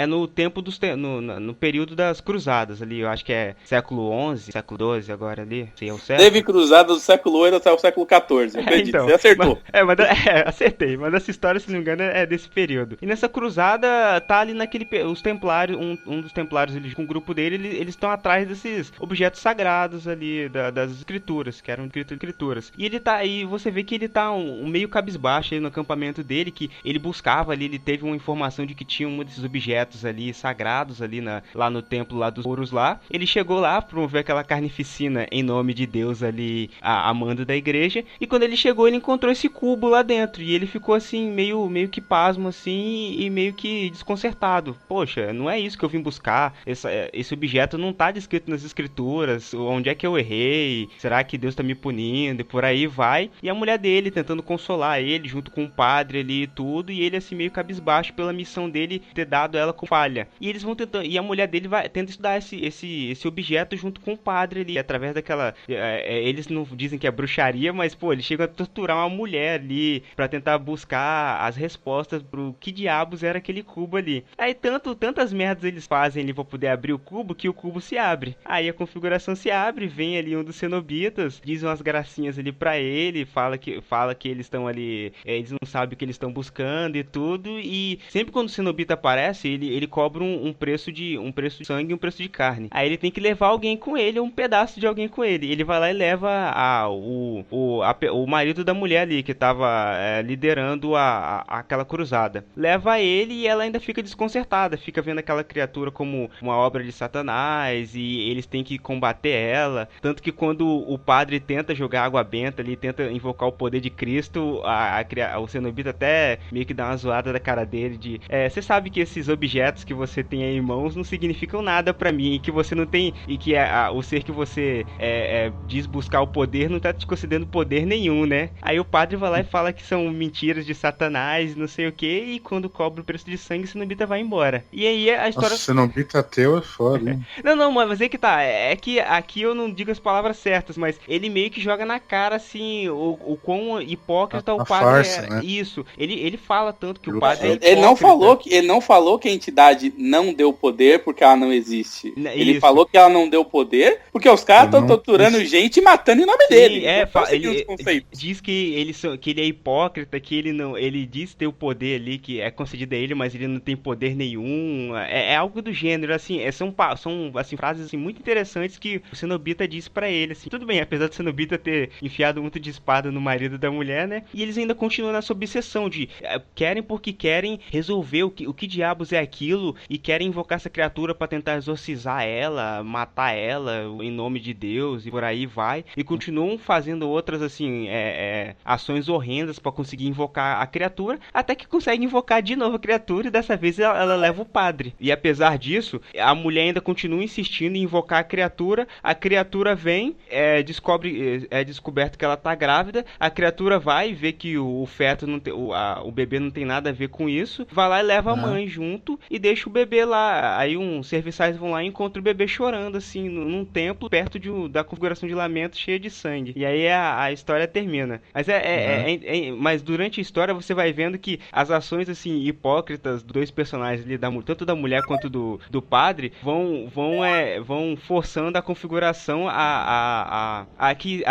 No tempo no período das cruzadas ali, eu acho que é século XI, século XII agora ali, se é o certo.
Teve cruzada do século 8 até o século 14, eu acredito,
então,
você acertou.
Acertei, mas essa história, se não me engano, é desse período. E nessa cruzada, tá ali os templários, um dos templários, ele, com o grupo dele, eles estão atrás desses objetos sagrados ali, das escrituras, que eram escrituras. E ele tá aí, você vê que ele tá um meio cabisbaixo aí no acampamento dele, que ele buscava ali, ele teve uma informação de que tinha um desses objetos ali, sagrados ali, lá no templo lá dos ouros lá. Ele chegou lá, promoveu aquela carnificina em nome de Deus ali, a mando da igreja, e quando ele chegou, ele encontrou esse cubo lá dentro, e ele ficou assim, meio que pasmo assim, e meio que desconcertado. Poxa, não é isso que eu vim buscar, esse objeto não tá descrito nas escrituras, onde é que eu errei, será que Deus tá me punindo, e por aí vai. E a mulher dele tentando consolar ele, junto com o padre ali e tudo, e ele assim meio cabisbaixo pela missão dele ter dado ela com falha. E eles vão tentando, e a mulher dele tenta estudar esse objeto junto com o padre ali, através daquela, eles não dizem que é bruxaria, mas pô, eles chegam a torturar uma mulher ali, pra tentar buscar as respostas pro que diabos era aquele cubo ali. Aí tantas merdas eles fazem ali pra poder abrir o cubo, que o cubo se abre. Aí a configuração se abre, vem ali um dos cenobitas, diz umas gracinhas ali pra ele, fala que eles estão ali, eles não sabem o que eles estão buscando e tudo, e sempre quando o cenobita aparece, ele cobra um preço de sangue e um preço de carne. Aí ele tem que levar alguém com ele, um pedaço de alguém com ele. Ele vai lá e leva o marido da mulher ali, que tava liderando aquela cruzada. Leva ele e ela ainda fica desconcertada, fica vendo aquela criatura como uma obra de Satanás, e eles têm que combater ela. Tanto que quando o padre tenta jogar água benta ali, tenta invocar o poder de de Cristo, o Cenobita até meio que dá uma zoada da cara dele de... Você sabe que esses objetos que você tem aí em mãos não significam nada pra mim, e que você não tem... E que o ser que você diz buscar o poder não tá te concedendo poder nenhum, né? Aí o padre vai lá e fala que são mentiras de Satanás, não sei o que, e quando cobra o preço de sangue, o Cenobita vai embora. E aí a história...
Nossa, Cenobita ateu é foda, hein?
Não, mas é que tá. É que aqui eu não digo as palavras certas, mas ele meio que joga na cara, assim, o quão hipócrita o padre
farsa,
era.
né?
Isso. Ele fala tanto que o padre é
Ele
hipócrita.
não falou que a entidade não deu poder porque ela não existe. Ele
Isso.
falou que ela não deu poder porque os caras estão torturando gente e matando em nome dele.
Ele diz que ele é hipócrita, que ele diz ter o poder ali, que é concedido a ele, mas ele não tem poder nenhum. É algo do gênero, assim, são assim, frases assim, muito interessantes que o Cenobita diz pra ele, assim. Tudo bem, apesar do Cenobita ter enfiado muito de espada no marido da mulher, né? E eles ainda continuam nessa obsessão de querem porque querem resolver o que diabos é aquilo e querem invocar essa criatura pra tentar exorcizar ela, matar ela em nome de Deus e por aí vai. E continuam fazendo outras, assim, ações horrendas pra conseguir invocar a criatura, até que conseguem invocar de novo a criatura e dessa vez ela leva o padre. E apesar disso, a mulher ainda continua insistindo em invocar a criatura vem, é descoberto que ela tá grávida, a criatura vai ver que o feto não tem, o bebê não tem nada a ver com isso, vai lá e leva a mãe junto e deixa o bebê lá. Aí uns serviçais vão lá e encontram o bebê chorando, assim, num templo perto da configuração de lamento cheia de sangue. E aí a história termina. Mas mas durante a história você vai vendo que as ações, assim, hipócritas dos dois personagens ali, tanto da mulher quanto do padre, vão forçando a configuração a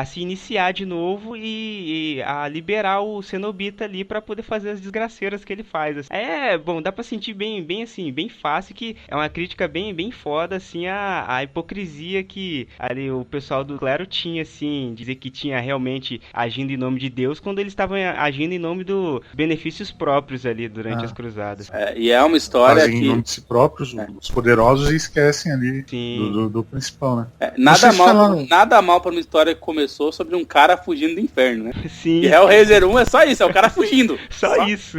se iniciar de novo e a liberar o Cenobita ali pra poder fazer as desgraceiras que ele faz. Bom, dá pra sentir bem assim, bem fácil que é uma crítica bem foda, assim, a hipocrisia que ali o pessoal do clero tinha, assim, dizer que tinha realmente agindo em nome de Deus quando eles estavam agindo em nome dos benefícios próprios ali durante as cruzadas.
E é uma história
fazem
que...
em nome de si próprios, os poderosos, e esquecem ali do principal, né?
Nada mal pra uma história que começou sobre um cara fugindo do inferno, né?
Sim.
E Hellraiser 1 é só isso, é o cara fugindo.
Só isso.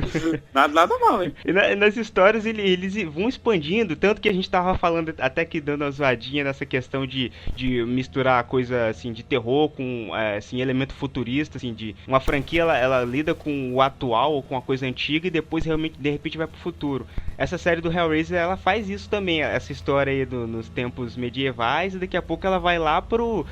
Nada mal, hein?
E nas histórias eles vão expandindo, tanto que a gente tava falando até que dando uma zoadinha nessa questão de misturar coisa assim de terror com assim, elemento futurista, assim, de uma franquia ela lida com o atual ou com a coisa antiga e depois realmente de repente vai pro futuro. Essa série do Hellraiser ela faz isso também, essa história aí nos tempos medievais, e daqui a pouco ela vai lá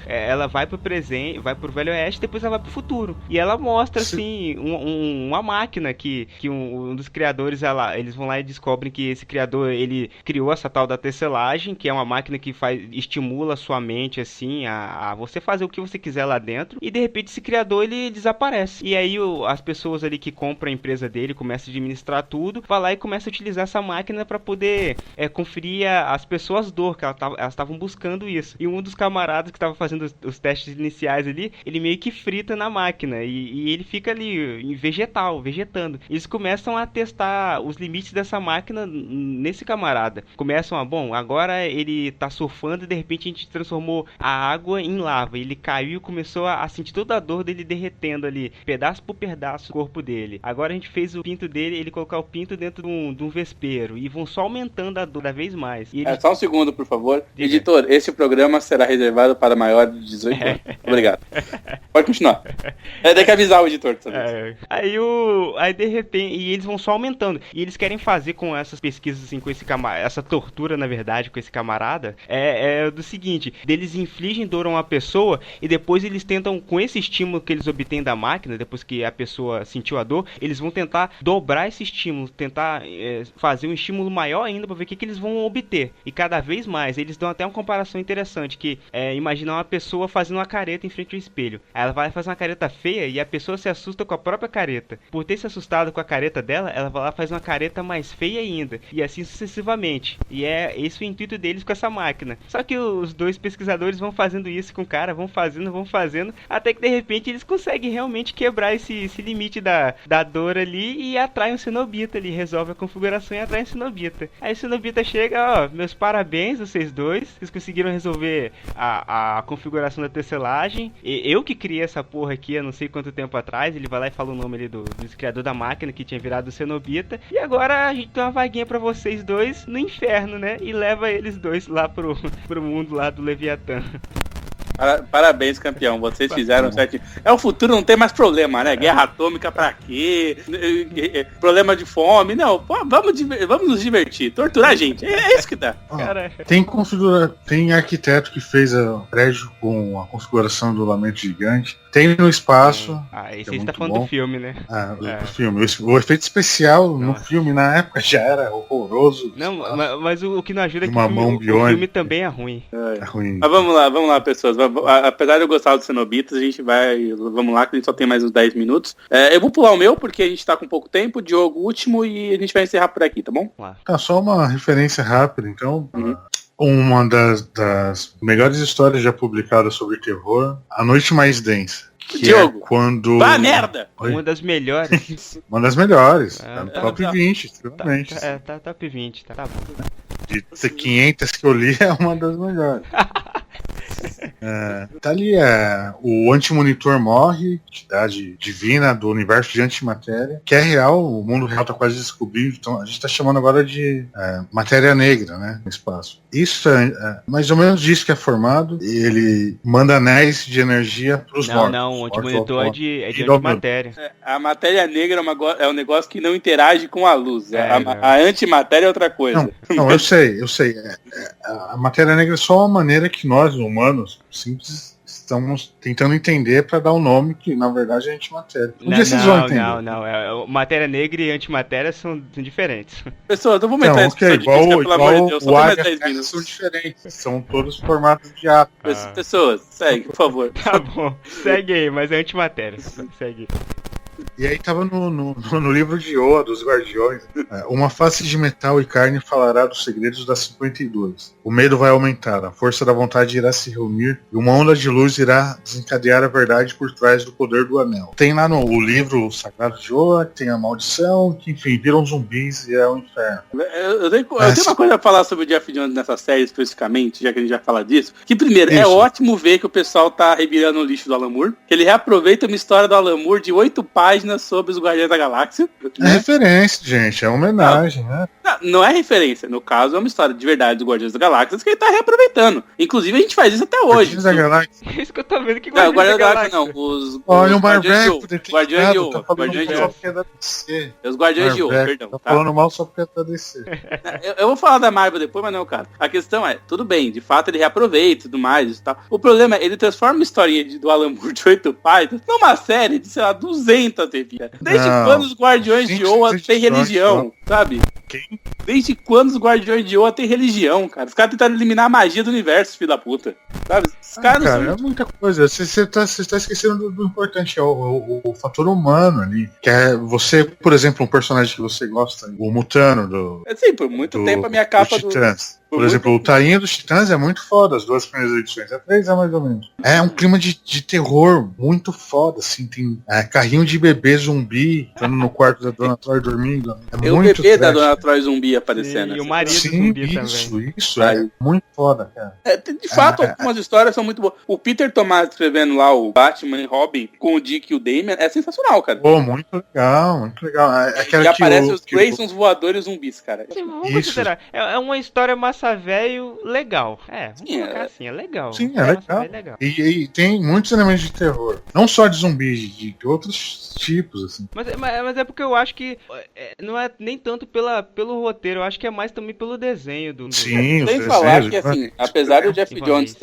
ela vai pro presente, vai pro Velho Oeste, depois ela vai pro futuro. E ela mostra assim uma máquina que um dos criadores eles vão lá e descobrem que esse criador ele criou essa tal da tecelagem, que é uma máquina que estimula a sua mente assim a você fazer o que você quiser lá dentro, e de repente esse criador ele desaparece. E aí as pessoas ali que compram a empresa dele começam a administrar tudo, vai lá e começa a utilizar essa máquina para poder conferir as pessoas dor, que elas estavam buscando isso. E um dos camaradas que estava fazendo os testes iniciais ali, ele meio que frita na máquina e ele fica ali vegetando. Eles começam a testar os limites dessa máquina nesse camarada. Começam agora ele tá surfando e de repente a gente transformou a água em lava. Ele caiu e começou a sentir toda a dor dele derretendo ali, pedaço por pedaço, o corpo dele. Agora a gente fez o pinto dele, ele colocar o pinto dentro de um vespeiro e vão só aumentando a dor cada vez mais. E ele...
Só um segundo, por favor. Diga. Editor, esse programa será reservado para maior de 18 anos. Obrigado. Pode continuar. Tem que avisar o editor também.
Aí de repente, e eles vão só aumentando. E eles querem fazer com essas pesquisas, assim, com esse camarada, essa tortura, na verdade, com esse camarada, do seguinte, eles infligem dor a uma pessoa e depois eles tentam, com esse estímulo que eles obtêm da máquina, depois que a pessoa sentiu a dor, eles vão tentar dobrar esse estímulo, tentar fazer um estímulo maior ainda para ver o que eles vão obter. E cada vez mais, eles dão até uma comparação interessante, que imagina uma pessoa fazendo uma careta em frente ao espelho. Ela vai fazer uma careta feia e a pessoa se assusta com a própria careta. Por ter se assustado com a careta dela, ela vai lá e faz uma careta mais feia ainda. E assim sucessivamente. E é esse o intuito deles com essa máquina. Só que os dois pesquisadores vão fazendo isso com o cara, vão fazendo, até que de repente eles conseguem realmente quebrar esse limite da dor ali e atraem o Cenobita ali, resolve a configuração e atrai o Cenobita. Aí o Cenobita chega, meus parabéns vocês dois, vocês conseguiram resolver a configuração da tecelagem. Eu que criei essa porra aqui há não sei quanto tempo atrás, ele vai lá e fala o nome ali do criador da máquina, que tinha virado o Cenobita, e agora a gente tem uma vaguinha pra vocês dois no inferno, né? E leva eles dois lá pro mundo lá do Leviatã.
Parabéns, campeão. Vocês fizeram certinho. É o futuro, não tem mais problema, né? Guerra atômica pra quê? Problema de fome. Não, pô, vamos nos divertir. Torturar a gente. É isso que dá.
Cara...
Tem arquiteto que fez o prédio com a configuração do lamento gigante. Tem no espaço.
Esse aí você tá falando do filme, né?
Do filme. O efeito especial no filme, na época, já era horroroso.
Não, mas o que não ajuda é que
o
filme também é ruim.
É ruim.
Mas vamos lá, pessoas. Apesar de eu gostar do Cenobitas, a gente vai... Vamos lá, que a gente só tem mais uns 10 minutos. Eu vou pular o meu, porque a gente tá com pouco tempo. Diogo, último, e a gente vai encerrar por aqui, tá bom?
Tá, só uma referência rápida, então. Uma das melhores histórias já publicadas sobre terror, A Noite Mais Densa. Que
Diogo,
quando...
merda!
Oi?
Uma das melhores.
Uma das melhores. Tá no top 20, extremamente.
Tá top 20, tá bom.
De 500 que eu li, é uma das melhores. Tá ali, o antimonitor morre, entidade divina do universo de antimatéria, que é real, o mundo real tá quase descobrido, então a gente tá chamando agora de matéria negra, né, no espaço. Isso é mais ou menos disso que é formado, e ele manda anéis de energia pros mortos.
Não, o antimonitor é de antimatéria.
A matéria negra é um negócio que não interage com a luz. A antimatéria é outra coisa.
Não, eu sei. A matéria negra é só uma maneira que nós, humanos, simples, estamos tentando entender para dar um nome que, na verdade, é antimatéria.
Não. Matéria negra e antimatéria são diferentes.
Pessoal, eu vou meter
igual
pelo amor de Deus, só
o
tem
ar
mais
e a
10
terra
minutos.
são diferentes, são todos formatos de átomos.
Pessoas, segue, por favor.
Tá bom, segue aí, mas é antimatéria. Segue.
E aí tava no livro de Oa, dos Guardiões, uma face de metal e carne falará dos segredos da 52. O medo vai aumentar, a força da vontade irá se reunir e uma onda de luz irá desencadear a verdade por trás do poder do anel. Tem lá o livro Sagrado de Oa, tem a maldição, que enfim, viram zumbis e é o inferno.
Eu tenho uma coisa a falar sobre o Geoff Jones nessa série especificamente, já que a gente já fala disso, que primeiro, é ótimo ver que o pessoal tá revirando o lixo do Alan Moore, que ele reaproveita uma história do Alan Moore de 8 páginas sobre os Guardiões da Galáxia.
É referência, gente, é homenagem, né?
Não é referência, no caso é uma história de verdade dos Guardiões da Galáxia que ele tá reaproveitando. Inclusive a gente faz isso até hoje.
Guardiões da Galáxia.
É isso que eu tô vendo que
Guardiões da Galáxia não, os
olha o
Guardiões de Oa.
Guardiões de
Oa.
Guardiões de Oa. É da DC.
Os Guardiões de Oa, perdão.
Tá falando mal só porque é da DC.
Eu vou falar da Marvel depois, mas não, cara. A questão é, tudo bem, de fato ele reaproveita e tudo mais e tal. O problema é, ele transforma uma historinha do Alan Moore de 8 páginas numa série de, sei lá, 200 TV. Desde quando os Guardiões de Oa têm religião, sabe?
Quem?
Desde quando os Guardiões de Oa têm religião, cara? Os caras tentaram eliminar a magia do universo, filho da puta. Sabe? Os caras
cara, é muita coisa. Você tá esquecendo do importante, é o fator humano ali. Que é você, por exemplo, um personagem que você gosta, o Mutano
Sim, por muito tempo a minha capa do
Titãs. Por exemplo, o Tainho dos Titãs é muito foda, as 2 primeiras edições. É 3 mais ou menos. É um clima de terror muito foda, assim. Tem carrinho de bebê zumbi entrando no quarto da Dona Troy dormindo.
É o bebê da Dona Troy zumbi aparecendo.
E o marido zumbi
isso,
também.
Isso, é muito foda, cara.
De fato, algumas histórias são muito boas. O Peter Tomás escrevendo lá o Batman e Robin com o Dick e o Damian é sensacional, cara.
Pô, muito legal, muito legal.
E aparece os Graysons voadores zumbis, cara.
Vamos considerar. É uma história massa velho legal. Vamos colocar assim, é legal.
Sim, é legal. E tem muitos elementos de terror. Não só de zumbis, de outros tipos, assim.
Mas é porque eu acho que não é nem tanto pelo roteiro, eu acho que é mais também pelo desenho do...
Sim,
sem falar que, assim, apesar do Geoff Jones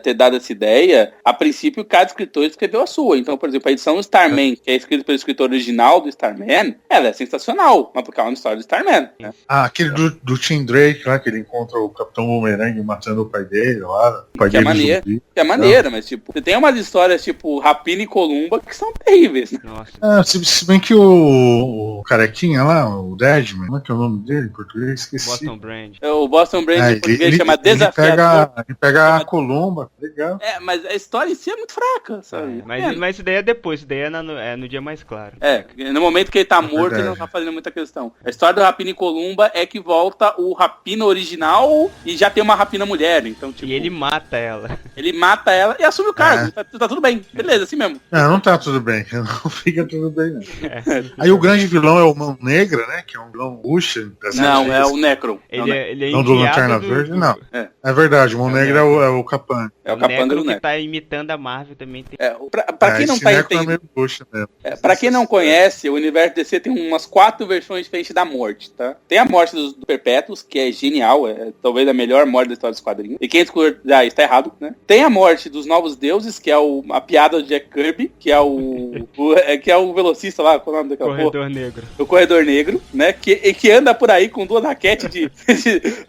ter dado essa ideia, a princípio cada escritor escreveu a sua. Então, por exemplo, a edição Starman, que é escrita pelo escritor original do Starman, ela é sensacional, mas porque é uma história do Starman, né?
Aquele do Tim Drake lá, que ele encontra o Capitão Boomerang matando o pai dele lá. O pai
que
dele
é maneira, mas tipo, você tem umas histórias tipo Rapina e Columba que são terríveis, né?
Nossa.
Se bem que o carequinha lá, lá, o Deadman, como é que é o nome dele em português? Esqueci.
Boston Brand.
O Boston Brand em português chama
ele
Desafiador.
ele pega a Columba, legal.
Mas a história em si é muito fraca, sabe?
Mas isso daí é depois, isso daí é no dia mais claro.
No momento que ele tá morto,
verdade.
ele não tá fazendo muita questão. A história do Rapina em Columba é que volta o Rapina original e já tem uma Rapina mulher, então, tipo...
E ele mata ela.
Ele mata ela e assume o cargo. Tá tudo bem, beleza, assim mesmo.
Não tá tudo bem, não fica tudo bem, não. Aí o grande vilão é o Mão Negra, né, que é um vilão Russian.
Não, é o Necron.
Ele é
Não do
enviado
Lanterna Verde, não. É verdade, o Mão Negra é o Capanga.
É o capanga do
que
Necron.
tá imitando a Marvel também tem.
Pra quem não tá
Necron é
entendendo...
meio Russian mesmo.
Pra quem não conhece, o universo DC tem umas 4 versões diferentes da morte, tá? Tem a morte dos Perpétuos, que é genial, é talvez a melhor morte da história dos quadrinhos. E quem discordar está errado, né? Tem a morte dos Novos Deuses, que é a piada do Jack Kirby, que é que é o velocista lá, qual é o nome daquela porra?
Corredor Negro.
O Corredor Negro, né? Que anda por aí com 2 raquetes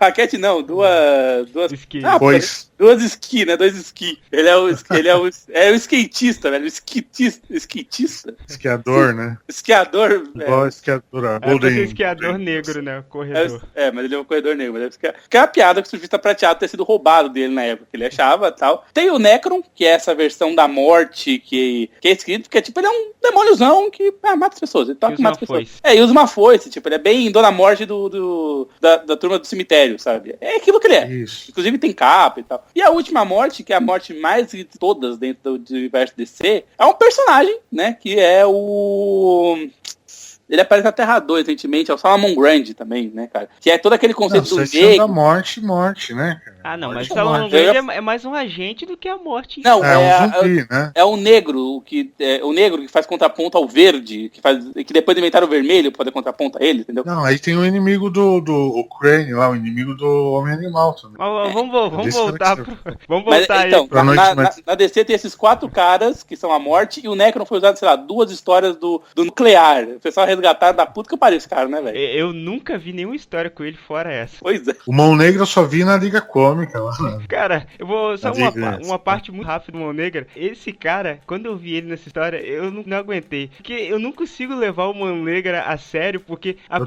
raquete não, duas...
Esqui.
Pois.
2 esqui, né? 2 esqui. Ele é o skatista, velho. Skatista?
Esquiador, né?
Esquiador,
Igual esquiador,
É porque é esquiador negro, né? Corredor.
Mas ele é um corredor negro. Que é a piada que o surfista prateado ter sido roubado dele na época que ele achava e tal. Tem o Necron, que é essa versão da morte que é escrito, que é tipo, ele é um demôniozão que mata as pessoas. Ele toca e mata as pessoas. E usa uma foice, tipo, ele é bem Dona Morte da turma do cemitério, sabe? É aquilo que ele é.
Isso.
Inclusive tem capa e tal. E a última morte, que é a morte mais de todas dentro do universo DC, é um personagem, né? Que é o... Ele aparece na Terra 2 recentemente, é o Salomon Grande também, né, cara? Que é todo aquele conceito do
negro. Da morte, né, cara?
Não,
morte
mas o Salomon Grande é mais um agente do que a morte.
Não,
é um zumbi, né?
É o negro que faz contraponto ao verde, que depois inventaram o vermelho pra fazer contraponto a ele, entendeu?
Não, aí tem o inimigo do Crane lá, o inimigo do Homem-Animal também.
Vamos voltar aí.
Então, na DC tem esses 4 caras que são a morte e o Necron foi usado, sei lá, 2 histórias do nuclear. O pessoal resgataram da puta que pariu esse cara, né, velho?
Eu nunca vi nenhuma história com ele fora essa.
Pois é.
O Mão Negra eu só vi na Liga Cômica lá.
Cara, eu vou... Só uma parte muito rápida do Mão Negra. Esse cara, quando eu vi ele nessa história, eu não aguentei. Porque eu não consigo levar o Mão Negra a sério, porque a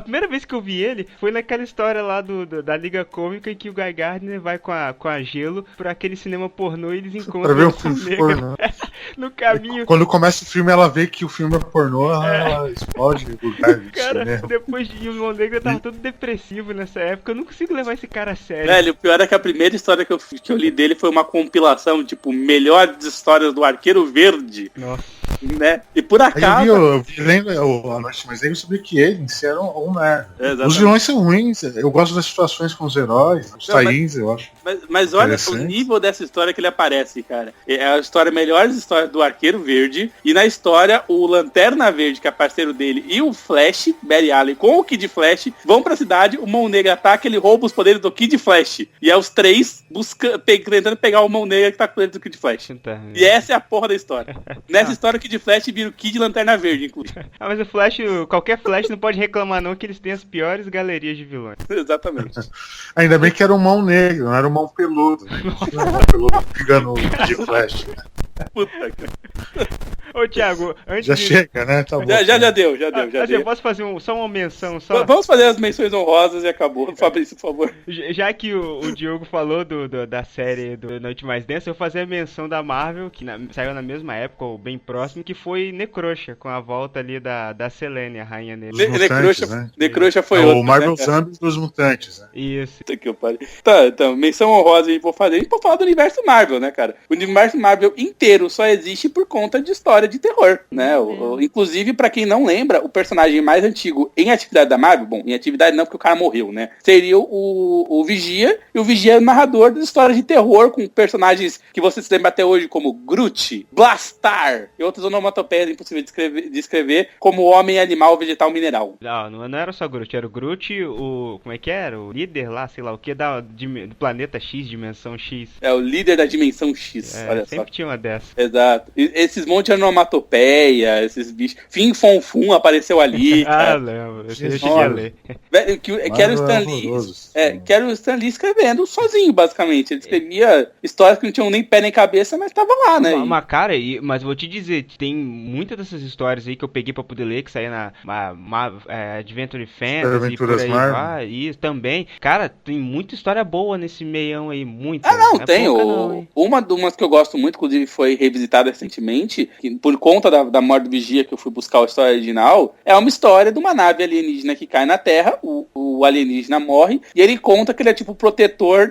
primeira vez que eu vi ele foi naquela história lá da Liga Cômica em que o Guy Gardner vai com a Gelo pra aquele cinema pornô e eles encontram
pra ver
o
um filme
pornô. No caminho.
Quando começa o filme, ela vê que o filme é pornô, ela explode o lugar.
Cara, depois de o Mão Negra tava todo depressivo nessa época. Eu não consigo levar esse cara a sério.
Velho, o pior é que a primeira história que eu li dele foi uma compilação, tipo, melhores histórias do Arqueiro Verde.
Nossa.
Né? E por acaso...
Eu vi lendo a Noite Mais Negra, eu sabia que ele em si era um merda. Os vilões são ruins, eu gosto das situações com os heróis, os tains, eu acho.
Mas olha o nível dessa história que ele aparece, cara. É a história, melhores histórias do Arqueiro Verde, e na história, o Lanterna Verde, que é parceiro dele, e o Flash, Barry Allen, com o Kid Flash, vão pra cidade, o Mão Negra ataca, ele rouba os poderes do Kid Flash. E é os 3 tentando pegar o Mão Negra que tá com ele do Kid Flash. E essa é a porra da história. Nessa história, o Kid Flash vira o Kid Lanterna Verde, inclusive.
Mas o Flash, qualquer Flash não pode reclamar não que eles têm as piores galerias de vilões.
Exatamente.
Ainda bem que era um Mão Negro, não era um Mão Peludo. Não, Mão Peludo enganou o Kid Flash.
Puta, cara.
Ô, Thiago, antes
já chega, né? Tá bom.
Já deu.
Eu posso fazer só uma menção?
Vamos fazer as menções honrosas e acabou. Fabrício, por favor.
Já que o Diogo falou da série do Noite Mais Densa, eu vou fazer a menção da Marvel, que saiu na mesma época, ou bem próximo, que foi Necrosha, com a volta ali da Selene, a rainha negra.
Necrosha foi
outro, o Marvel Zombies dos Mutantes, né?
Isso.
Que eu parei. Tá, então, menção honrosa a gente pode falar do universo Marvel, né, cara? O universo Marvel inteiro só existe por conta de história de terror, né? Inclusive, pra quem não lembra, o personagem mais antigo em atividade da Marvel, bom, em atividade não porque o cara morreu, né? Seria o Vigia, e o Vigia é o narrador das histórias de terror com personagens que você se lembra até hoje como Groot, Blastar e outras onomatopeias impossíveis de escrever, como homem, animal, vegetal, mineral.
Não era só Groot, era o Groot, como é que era? O líder lá, sei lá, o que do planeta X, dimensão X.
É, o líder da dimensão X, olha
sempre
só.
tinha uma dessa.
Exato. E esses monte de onomatopeia, esses bichos. Fim Fom Fum apareceu ali.
Ah, lembro. Eu cheguei a ler.
Velho, que era o Stan Lee. Que era o Stan Lee escrevendo sozinho, basicamente. Ele escrevia histórias que não tinham nem pé nem cabeça, mas tava lá, né?
Mas, cara, mas vou te dizer, tem muitas dessas histórias aí que eu peguei pra poder ler, que saía na Adventure Fantasy, por aí vai, e também. Cara, tem muita história boa nesse meião aí, muita.
Tem. Uma que eu gosto muito, inclusive foi revisitada recentemente, que por conta da morte do Vigia, que eu fui buscar a história original, é uma história de uma nave alienígena que cai na Terra, o alienígena morre, e ele conta que ele é tipo protetor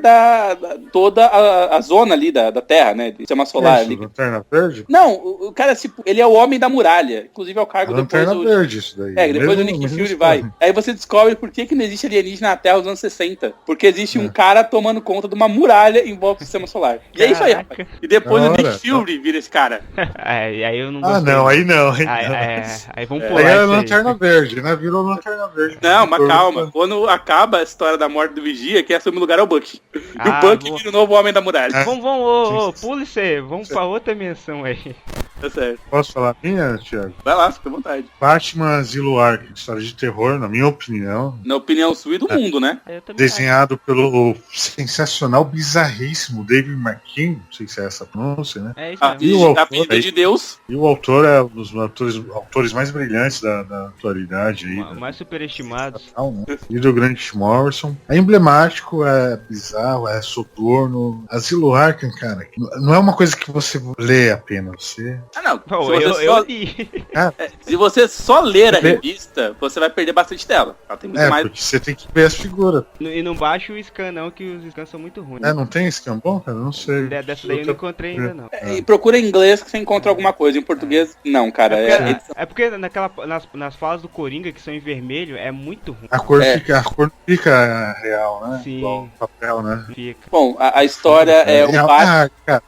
toda a zona ali da Terra, né? Do sistema solar. Ali.
Lanterna Verde?
Não, o cara, tipo, ele é o homem da muralha. Inclusive é o cargo depois
Lanterna Verde, isso daí.
Depois do Nick Fury vai. Aí você descobre por que não existe alienígena na Terra nos anos 60. Porque existe um cara tomando conta de uma muralha em volta do sistema solar. E é isso aí, rapaz. E depois o Nick Fury vira esse cara.
Aí eu não gostei.
Aí não.
Aí vamos pular.
Aí é Lanterna Verde, né? Virou Lanterna Verde.
Não, mas calma. Quando acaba a história da morte do Vigia, quem assume o lugar é o Bucky. E o Bucky vira o novo homem da muralha.
Vamos, pula isso aí. Vamos pra outra menção aí.
Tá certo.
Posso falar a minha, Thiago?
Vai lá, fica à vontade.
Batman Zilo Arkham, história de terror, na minha opinião.
Na opinião sua e do mundo, né?
Desenhado pelo sensacional, bizarríssimo David McKean, não sei se é essa a pronúncia, né?
É isso mesmo.
A vida de Deus.
E o autor é um dos autores mais brilhantes da atualidade aí.
Mais superestimados.
E do grande Morrison. É emblemático, é bizarro, é soturno. A Zilo Arkham, cara, não é uma coisa que você lê apenas, você...
Eu li.
Se você só ler a revista, você vai perder bastante tela. Ela tem muito mais.
Porque você tem que ver as figuras.
E não baixa o scan não, que os scans são muito ruins.
Não tem scan bom, cara? Não sei.
Dessa daí eu não encontrei ainda, não.
E procura em inglês que você encontra alguma coisa. Em português, não, cara.
É porque nas falas do Coringa, que são em vermelho, é muito ruim.
A cor não fica real, né?
Sim.
Igual papel, né?
Fica.
Bom, a história é o Batman.
Cara,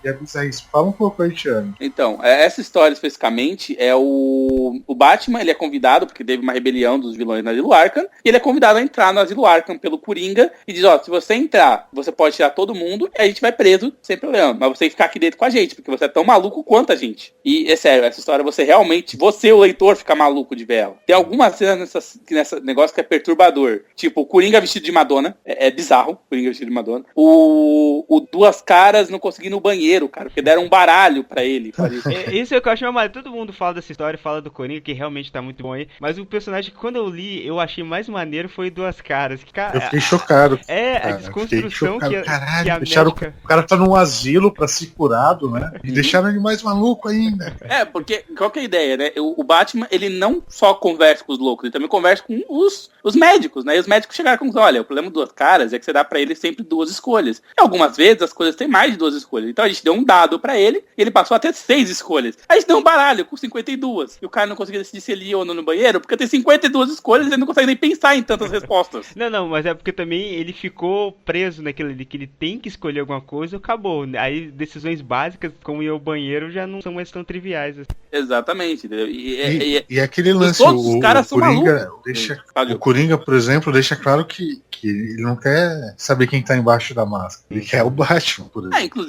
é bizarríssimo. Fala um pouco aí, Thiago.
Então, essa história especificamente é o Batman, ele é convidado, porque teve uma rebelião dos vilões na Asilo Arkham, e ele é convidado a entrar no Asilo Arkham pelo Coringa, e diz, se você entrar, você pode tirar todo mundo, e a gente vai preso sem problema, mas você tem que ficar aqui dentro com a gente, porque você é tão maluco quanto a gente. E, é sério, essa história você, o leitor, fica maluco de ver ela. Tem algumas cenas nessa negócio que é perturbador, tipo, o Coringa vestido de Madonna, é bizarro, o Coringa vestido de Madonna, o Duas Caras não conseguiu ir no banheiro, cara, porque deram um baralho pra ele.
Isso é o que eu acho mais. Todo mundo fala dessa história, fala do Coringa, que realmente tá muito bom aí. Mas o personagem que quando eu li, eu achei mais maneiro foi Duas Caras. Que, cara,
eu fiquei chocado.
A desconstrução que a
deixaram o cara tá num asilo pra ser curado, né? E deixaram ele mais maluco ainda.
Porque qual que é a ideia, né? O Batman, ele não só conversa com os loucos, ele também conversa com os médicos, né? E os médicos chegaram com olha, o problema de Duas Caras é que você dá pra ele sempre duas escolhas. E algumas vezes as coisas têm mais de duas escolhas. Então a gente deu um dado pra ele, e ele passou até 6 escolhas. A gente deu um baralho com 52. E o cara não conseguia decidir se ele ia ou não no banheiro, porque tem 52 escolhas e ele não consegue nem pensar em tantas respostas.
Não, mas é porque também ele ficou preso naquele de que ele tem que escolher alguma coisa e acabou. Aí decisões básicas, como ir ao banheiro, já não são mais tão triviais. Assim.
Exatamente.
E aquele lance,
os caras são Coringa,
o Coringa, por exemplo, deixa claro que ele não quer saber quem tá embaixo da máscara. Ele quer o Batman, por exemplo.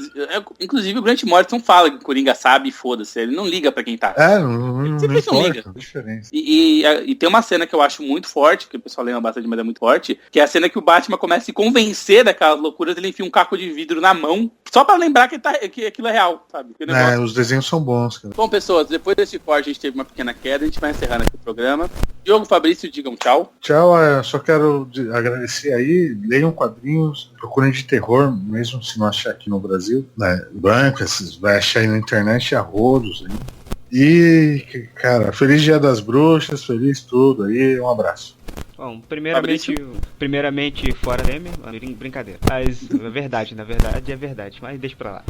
Inclusive o Grant Morrison fala que o Coringa sabe e foda-se. Ele não liga pra quem tá.
Não liga.
E tem uma cena que eu acho muito forte, que o pessoal lembra bastante, mas é muito forte, que é a cena que o Batman começa a se convencer daquelas loucuras, ele enfia um caco de vidro na mão, só pra lembrar que aquilo é real, sabe?
Os desenhos são bons, cara.
Bom, pessoas, depois desse corte a gente teve uma pequena queda, a gente vai encerrando aqui o programa. Diogo, Fabrício, digam tchau.
Tchau, só quero agradecer aí, leiam quadrinhos, procurem de terror, mesmo se não achar aqui no Brasil, né? Banco, vai achar aí na internet a rodos aí. E, cara, feliz Dia das Bruxas, feliz tudo aí, um abraço.
Bom, primeiramente fora Leme, brincadeira. Mas na verdade é verdade, mas deixa pra lá.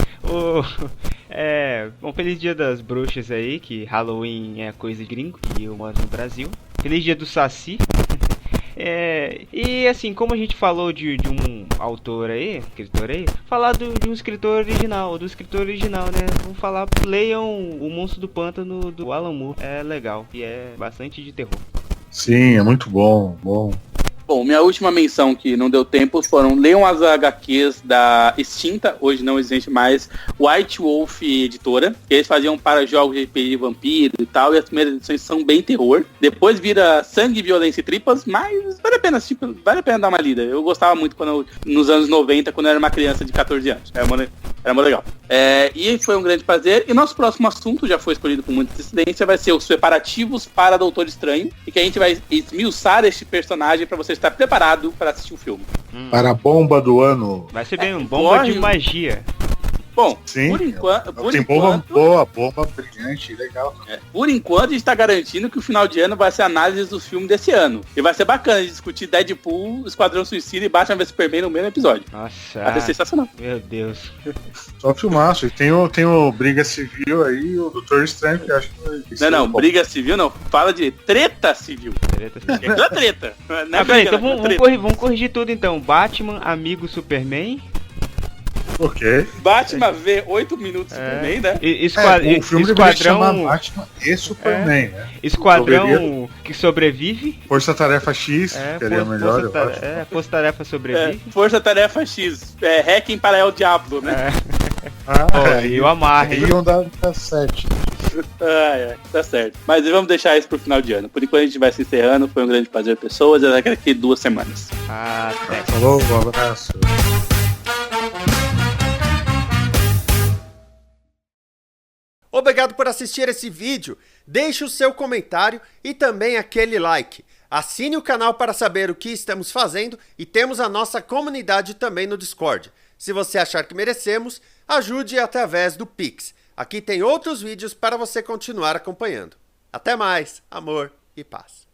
Bom, feliz Dia das Bruxas aí, que Halloween é coisa de gringo, e eu moro no Brasil. Feliz Dia do Saci. E assim, como a gente falou de um autor aí, escritor aí, falar de um escritor original, né? Vamos falar, leiam O Monstro do Pântano do Alan Moore, é legal, e é bastante de terror.
Sim, é muito bom.
Bom, minha última menção que não deu tempo foram: leiam as HQs da extinta, hoje não existe mais, White Wolf Editora, que eles faziam para jogos de RPG vampiro e tal, e as primeiras edições são bem terror. Depois vira Sangue, Violência e Tripas, mas vale a pena, tipo, vale a pena dar uma lida. Eu gostava muito nos anos 90, quando eu era uma criança de 14 anos. Era muito legal. E foi um grande prazer. E nosso próximo assunto, já foi escolhido com muita antecedência, vai ser os preparativos para Doutor Estranho, e que a gente vai esmiuçar este personagem para você estar preparado para assistir o filme.
Para a bomba do ano.
Vai ser bem bomba de magia.
Bom,
Sim,
por enquanto...
tem bomba boa, bomba brilhante, legal.
Por enquanto, a gente tá garantindo que o final de ano vai ser a análise dos filmes desse ano. E vai ser bacana de discutir Deadpool, Esquadrão Suicida e Batman vs Superman no mesmo episódio.
Nossa.
Vai ser sensacional.
Meu Deus.
Só filmaço. E tem o Briga Civil aí, o Doutor Estranho, que eu acho que vai
Não, briga civil não. Fala de treta civil. Não é treta. Não é
peraí,
briga,
então
não,
vamos corrigir tudo então. Batman, amigo Superman.
Ok.
Batman vê 8 minutos Superman, né?
O filme deveria chamar Batman e Superman, né?
Esquadrão que sobrevive.
Força Tarefa X, que seria melhor, eu acho.
Força Tarefa sobrevive.
Força Tarefa X. Hacking para El Diablo, né?
E o Amarre.
E um da 7.
Tá certo. Mas vamos deixar isso pro final de ano. Por enquanto a gente vai se encerrando. Foi um grande prazer, pessoas. Até daqui a 2 semanas.
Falou, um abraço.
Obrigado por assistir esse vídeo, deixe o seu comentário e também aquele like. Assine o canal para saber o que estamos fazendo e temos a nossa comunidade também no Discord. Se você achar que merecemos, ajude através do Pix. Aqui tem outros vídeos para você continuar acompanhando. Até mais, amor e paz.